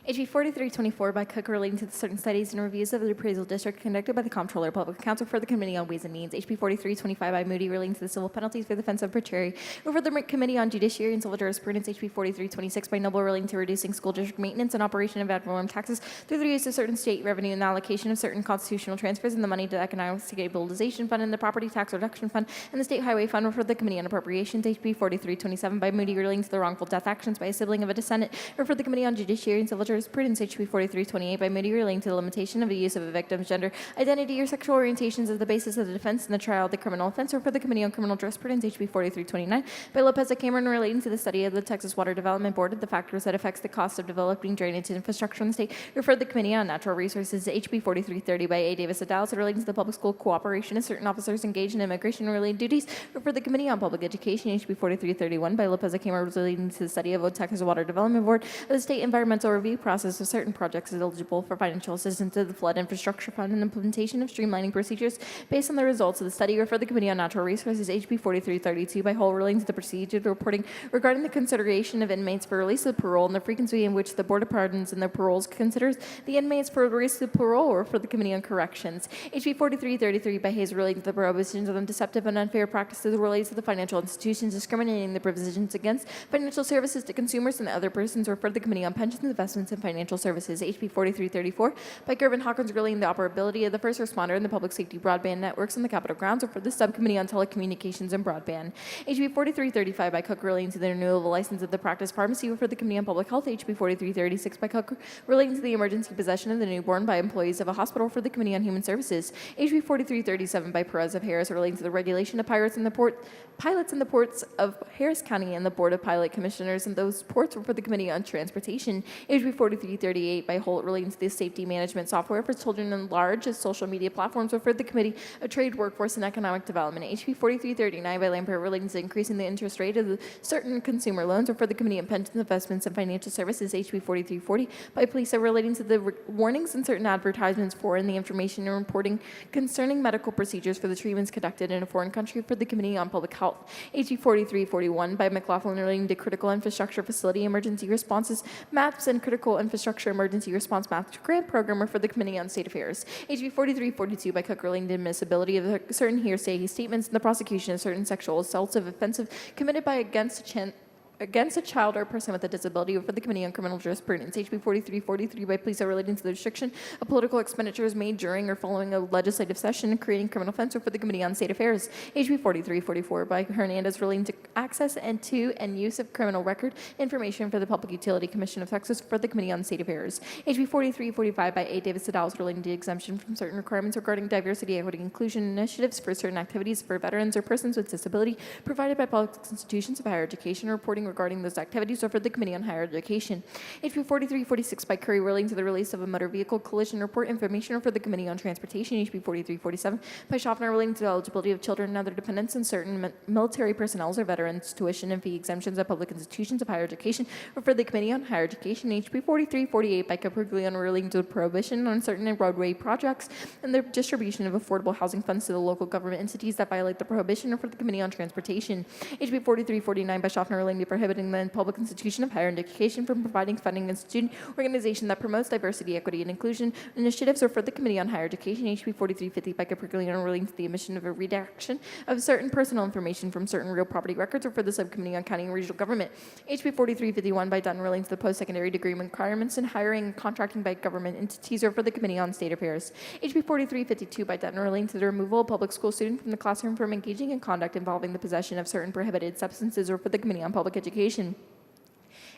HB 4324 by Cook relating to the certain studies and reviews of the appraisal district conducted by the Comptroller of Public Accounts for the Committee on Ways and Means. HB 4325 by Moody relating to the civil penalties for the offense of arbitrary over the Committee on Judiciary and Civil Jurisprudence. HB 4326 by Noble relating to reducing school district maintenance and operation of ad valorem taxes through the use of certain state revenue and the allocation of certain constitutional transfers in the money to the Economic Stabilization Fund and the Property Tax Reduction Fund and the State Highway Fund for the Committee on Appropriations. HB 4327 by Moody relating to the wrongful death actions by a sibling of a descendant or for the Committee on Judiciary and Civil Jurisprudence. HB 4328 by Moody relating to the limitation of the use of a victim's gender, identity, or sexual orientations as the basis of the defense in the trial of the criminal offense or for the Committee on Criminal Jurisprudence. HB 4329 by Lopez Cameron relating to the study of the Texas Water Development Board, the factors that affects the cost of developing drainage infrastructure in the state, or for the Committee on Natural Resources. HB 4330 by A. Davis of Dallas relating to the public school cooperation of certain officers engaged in immigration-related duties, or for the Committee on Public Education. HB 4331 by Lopez Cameron relating to the study of the Texas Water Development Board, of the state environmental review process of certain projects is eligible for financial assistance to the Flood Infrastructure Fund and implementation of streamlining procedures based on the results of the study, or for the Committee on Natural Resources. HB 4332 by Hull relating to the procedure of reporting regarding the consideration of inmates for release of parole and the frequency in which the Board of Pardons and their paroles considers the inmates for release of parole, or for the Committee on Corrections. HB 4333 by Hayes relating to the prohibitions on deceptive and unfair practices related to the financial institutions, discriminating the provisions against financial services to consumers and other persons, or for the Committee on Pensions, Investments, and Financial Services. HB 4334 by Gervin Hawkins relating the operability of the first responder and the public safety broadband networks in the Capitol grounds, or for the Subcommittee on Telecommunications and Broadband. HB 4335 by Cook relating to the renewal of the license of the practice pharmacy, or for the Committee on Public Health. HB 4336 by Cook relating to the emergency possession of the newborn by employees of a hospital, for the Committee on Human Services. HB 4337 by Perez of Harris relating to the regulation of pilots in the ports of Harris County and the Board of Pilot Commissioners in those ports, or for the Committee on Transportation. HB 4338 by Holt relating to the safety management software for children and large social media platforms, or for the Committee of Trade, Workforce, and Economic Development. HB 4339 by Lampert relating to increasing the interest rate of certain consumer loans, or for the Committee on Pensions, Investments, and Financial Services. HB 4340 by PLISA relating to the warnings in certain advertisements for and the information and reporting concerning medical procedures for the treatments conducted in a foreign country, for the Committee on Public Health. HB 4341 by McLaughlin relating to critical infrastructure facility emergency responses maps and critical infrastructure emergency response maps grant program, or for the Committee on State Affairs. HB 4342 by Cook relating to admissibility of certain hearsay statements in the prosecution of certain sexual assaults of offensive committed by against a child or a person with a disability, or for the Committee on Criminal Jurisprudence. HB 4343 by PLISA relating to the restriction of political expenditures made during or following a legislative session and creating criminal offense, or for the Committee on State Affairs. HB 4344 by Hernandez relating to access and use of criminal record information for the Public Utility Commission of Texas, for the Committee on State Affairs. HB 4345 by A. Davis Sedals relating to exemption from certain requirements regarding diversity, equity, inclusion initiatives for certain activities for veterans or persons with disability provided by public institutions of higher education, reporting regarding those activities, or for the Committee on Higher Education. HB 4346 by Curry relating to the release of a motor vehicle collision report information, or for the Committee on Transportation. HB 4347 by Schaffner relating to the eligibility of children and other dependents and certain military personnel or veterans tuition and fee exemptions at public institutions of higher education, or for the Committee on Higher Education. HB 4348 by Caprigliano relating to the prohibition on certain roadway projects and the distribution of affordable housing funds to the local government entities that violate the prohibition, or for the Committee on Transportation. HB 4349 by Schaffner relating to prohibiting the public institution of higher education from providing funding to student organization that promotes diversity, equity, and inclusion initiatives, or for the Committee on Higher Education. HB 4350 by Caprigliano relating to the omission of a redaction of certain personal information from certain real property records, or for the Subcommittee on County and Regional Government. HB 4351 by Dunn relating to the post-secondary degree requirements and hiring and contracting by government entities, or for the Committee on State Affairs. HB 4352 by Dunn relating to the removal of public school student from the classroom from engaging in conduct involving the possession of certain prohibited substances, or for the Committee on Public Education.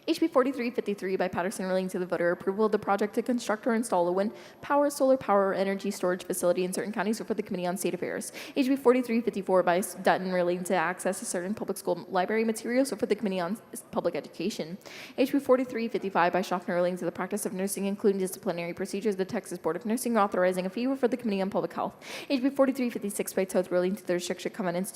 HB 4353 by Patterson relating to the voter approval of the project to construct or install a wind power, solar power, or energy storage facility in certain counties for the Committee on State Affairs. HB 4354 by Dutton relating to access to certain public school library materials for the Committee on Public Education. HB 4355 by Schaffner relating to the practice of nursing, including disciplinary procedures of the Texas Board of Nursing, authorizing a fee for the Committee on Public Health. HB 4356 by Toth relating to the restriction covenants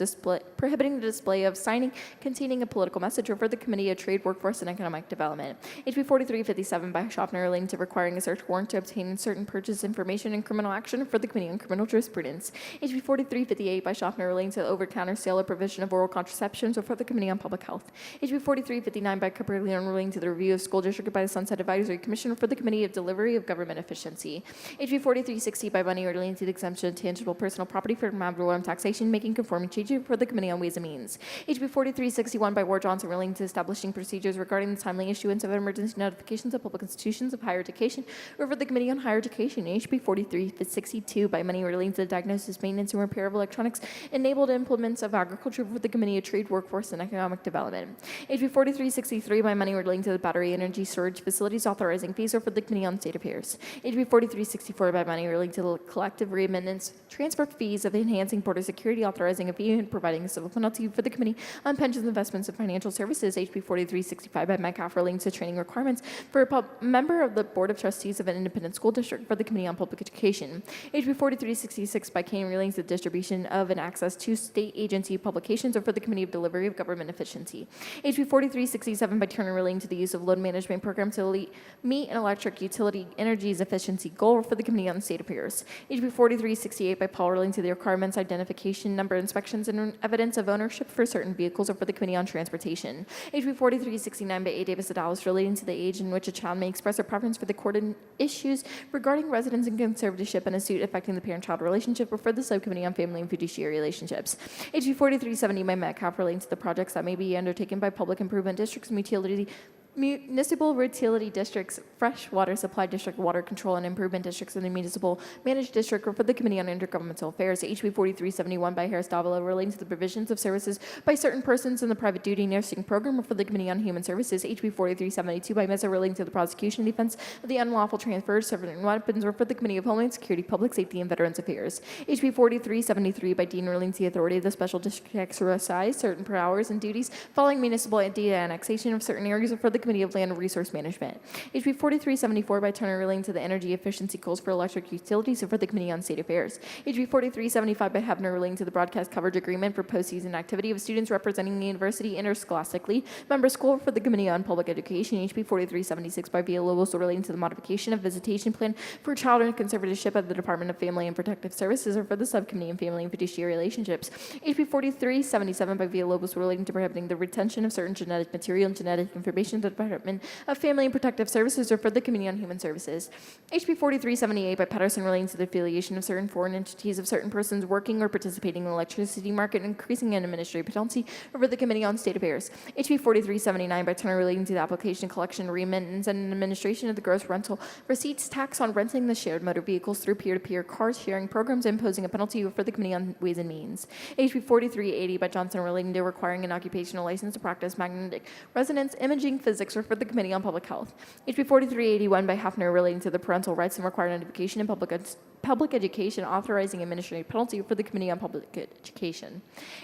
prohibiting the display of signing containing a political message for the Committee of Trade, Workforce, and Economic Development. HB 4357 by Schaffner relating to requiring a search warrant to obtain certain purchase information and criminal action for the Committee on Criminal Jurisprudence. HB 4358 by Schaffner relating to the over-counter sale or provision of oral contraceptions for the Committee on Public Health. HB 4359 by Caperleon relating to the review of school district by the Sunset Advisory Commission for the Committee of Delivery of Government Efficiency. HB 4360 by Bunny relating to the exemption of tangible personal property from ad valorem taxation, making conforming changes for the Committee on Ways and Means. HB 4361 by Ward Johnson relating to establishing procedures regarding the timely issuance of emergency notifications of public institutions of higher education or for the Committee on Higher Education. HB 4362 by Money relating to the diagnosis, maintenance, and repair of electronics enabled implements of agriculture for the Committee of Trade, Workforce, and Economic Development. HB 4363 by Money relating to the battery energy storage facilities, authorizing fees for the Committee on State Affairs. HB 4364 by Money relating to the collective reamendments, transfer fees of enhancing border security, authorizing a fee and providing a civil penalty for the Committee on Pensions, Investments, and Financial Services. HB 4365 by Metcalf relating to training requirements for a member of the Board of Trustees of an independent school district for the Committee on Public Education. HB 4366 by Kane relating to the distribution of and access to state agency publications or for the Committee of Delivery of Government Efficiency. HB 4367 by Turner relating to the use of load management program to meet an electric utility energy's efficiency goal for the Committee on State Affairs. HB 4368 by Paul relating to the requirements, identification, number, inspections, and evidence of ownership for certain vehicles or for the Committee on Transportation. HB 4369 by A. Davis of Dallas relating to the age in which a child may express a preference for the court in issues regarding residence and conservatorship in a suit affecting the parent-child relationship or for the Subcommittee on Family and Fiduciary Relationships. HB 4370 by Metcalf relating to the projects that may be undertaken by public improvement districts and municipal utility districts, fresh water supply district, water control and improvement districts, and the municipal managed district, or for the Committee on Intergovernmental Affairs. HB 4371 by Harris Davila relating to the provisions of services by certain persons in the private duty nursing program, or for the Committee on Human Services. HB 4372 by Mesa relating to the prosecution and defense of the unlawful transfer of certain weapons, or for the Committee of Homeland Security, Public Safety, and Veterans Affairs. HB 4373 by Dean relating to the authority of the special district to exercise certain powers and duties following municipal data annexation of certain areas, or for the Committee of Land and Resource Management. HB 4374 by Turner relating to the energy efficiency goals for electric utilities and for the Committee on State Affairs. HB 4375 by Hebner relating to the broadcast coverage agreement for postseason activity of students representing the university interscholastically, member school for the Committee on Public Education. HB 4376 by Villalobos relating to the modification of visitation plan for child and conservatorship of the Department of Family and Protective Services, or for the Subcommittee on Family and Fiduciary Relationships. HB 4377 by Villalobos relating to prohibiting the retention of certain genetic material and genetic information to the Department of Family and Protective Services, or for the Committee on Human Services. HB 4378 by Patterson relating to the affiliation of certain foreign entities of certain persons working or participating in the electricity market, increasing an administrative penalty, or for the Committee on State Affairs. HB 4379 by Turner relating to the application, collection, remittance, and administration of the gross rental receipts tax on renting the shared motor vehicles through peer-to-peer car sharing programs, imposing a penalty, or for the Committee on Ways and Means. HB 4380 by Johnson relating to requiring an occupational license to practice magnetic resonance imaging physics, or for the Committee on Public Health. HB 4381 by Hafner relating to the parental rights and required notification in public education, authorizing administrative penalty for the Committee on Public Education.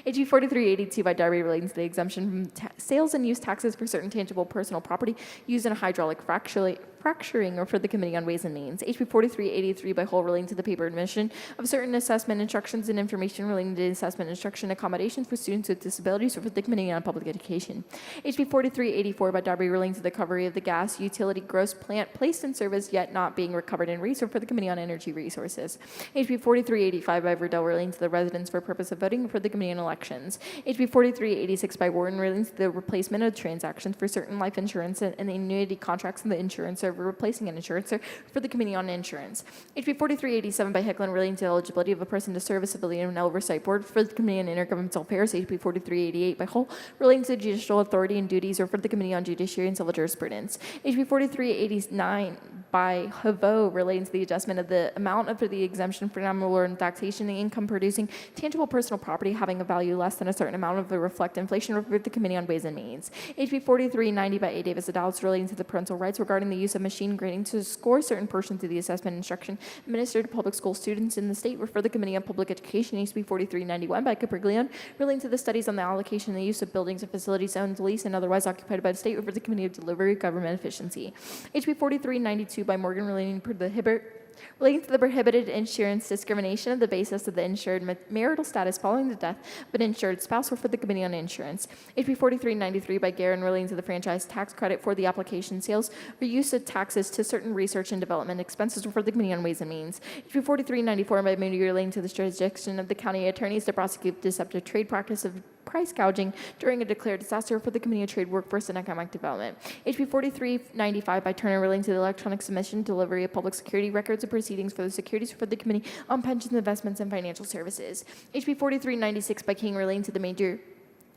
HB 4382 by Darby relating to the exemption from sales and use taxes for certain tangible personal property used in a hydraulic fracturing, or for the Committee on Ways and Means. HB 4383 by Hull relating to the paper admission of certain assessment instructions and information relating to assessment instruction accommodations for students with disabilities, or for the Committee on Public Education. HB 4384 by Darby relating to the recovery of the gas utility gross plant placed in service yet not being recovered in resource, or for the Committee on Energy Resources. HB 4385 by Verdell relating to the residents for purpose of voting, or for the Committee on Elections. HB 4386 by Warren relating to the replacement of transactions for certain life insurance and the annuity contracts and the insurance of replacing an insurancer, for the Committee on Insurance. HB 4387 by Hecklin relating to the eligibility of a person to serve as civilian oversight board, for the Committee on Intergovernmental Affairs. HB 4388 by Hull relating to judicial authority and duties, or for the Committee on Judiciary judiciary and civil jurisprudence. HB 4389 by Haveau relating to the adjustment of the amount of the exemption for non-reward taxation and income producing tangible personal property having a value less than a certain amount of the reflect inflation referred to the Committee on Ways and Means. HB 4390 by A. Davis Adalis relating to the parental rights regarding the use of machine grading to score certain portions of the assessment instruction administered to public school students in the state refer the Committee on Public Education. HB 4391 by Capriglione relating to the studies on the allocation and the use of buildings and facilities owned, leased, and otherwise occupied by the state refer the Committee of Delivery of Government Efficiency. HB 4392 by Morgan relating to the prohibited insurance discrimination of the basis of the insured marital status following the death of an insured spouse for the Committee on Insurance. HB 4393 by Guerin relating to the franchise tax credit for the application, sales, or use of taxes to certain research and development expenses for the Committee on Ways and Means. HB 4394 by Moody relating to the jurisdiction of the county attorneys to prosecute deceptive trade practice of price gouging during a declared disaster for the Committee of Trade, Workforce, and Economic Development. HB 4395 by Turner relating to the electronic submission, delivery of public security records and proceedings for the securities for the Committee on Pensions, Investments, and Financial Services. HB 4396 by King relating to the major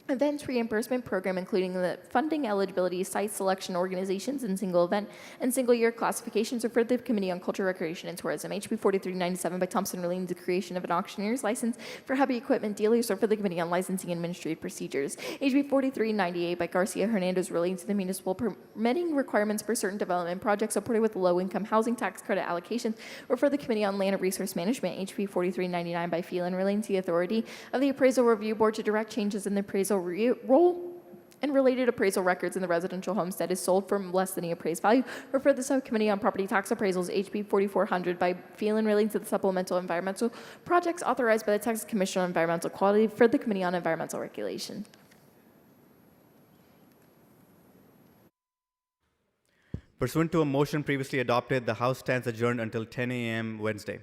events reimbursement program, including the funding eligibility, site selection, organizations, and single event and single year classifications, referred to the Committee on Culture, Recreation, and Tourism. HB 4397 by Thompson relating to the creation of an auctioneer's license for heavy equipment dealers, or for the Committee on Licensing and Administrative Procedures. HB 4398 by Garcia Hernandez relating to the municipal permitting requirements for certain development projects supported with low-income housing tax credit allocations, or for the Committee on Land and Resource Management. HB 4399 by Phelan relating to the authority of the Appraisal Review Board to direct changes in the appraisal role and related appraisal records in the residential homestead is sold for less than the appraised value, or for the Subcommittee on Property Tax Appraisals. HB 4400 by Phelan relating to the supplemental environmental projects authorized by the Texas Commission on Environmental Quality for the Committee on Environmental Regulation. Pursuant to a motion previously adopted, the House stands adjourned until 10 a.m. Wednesday.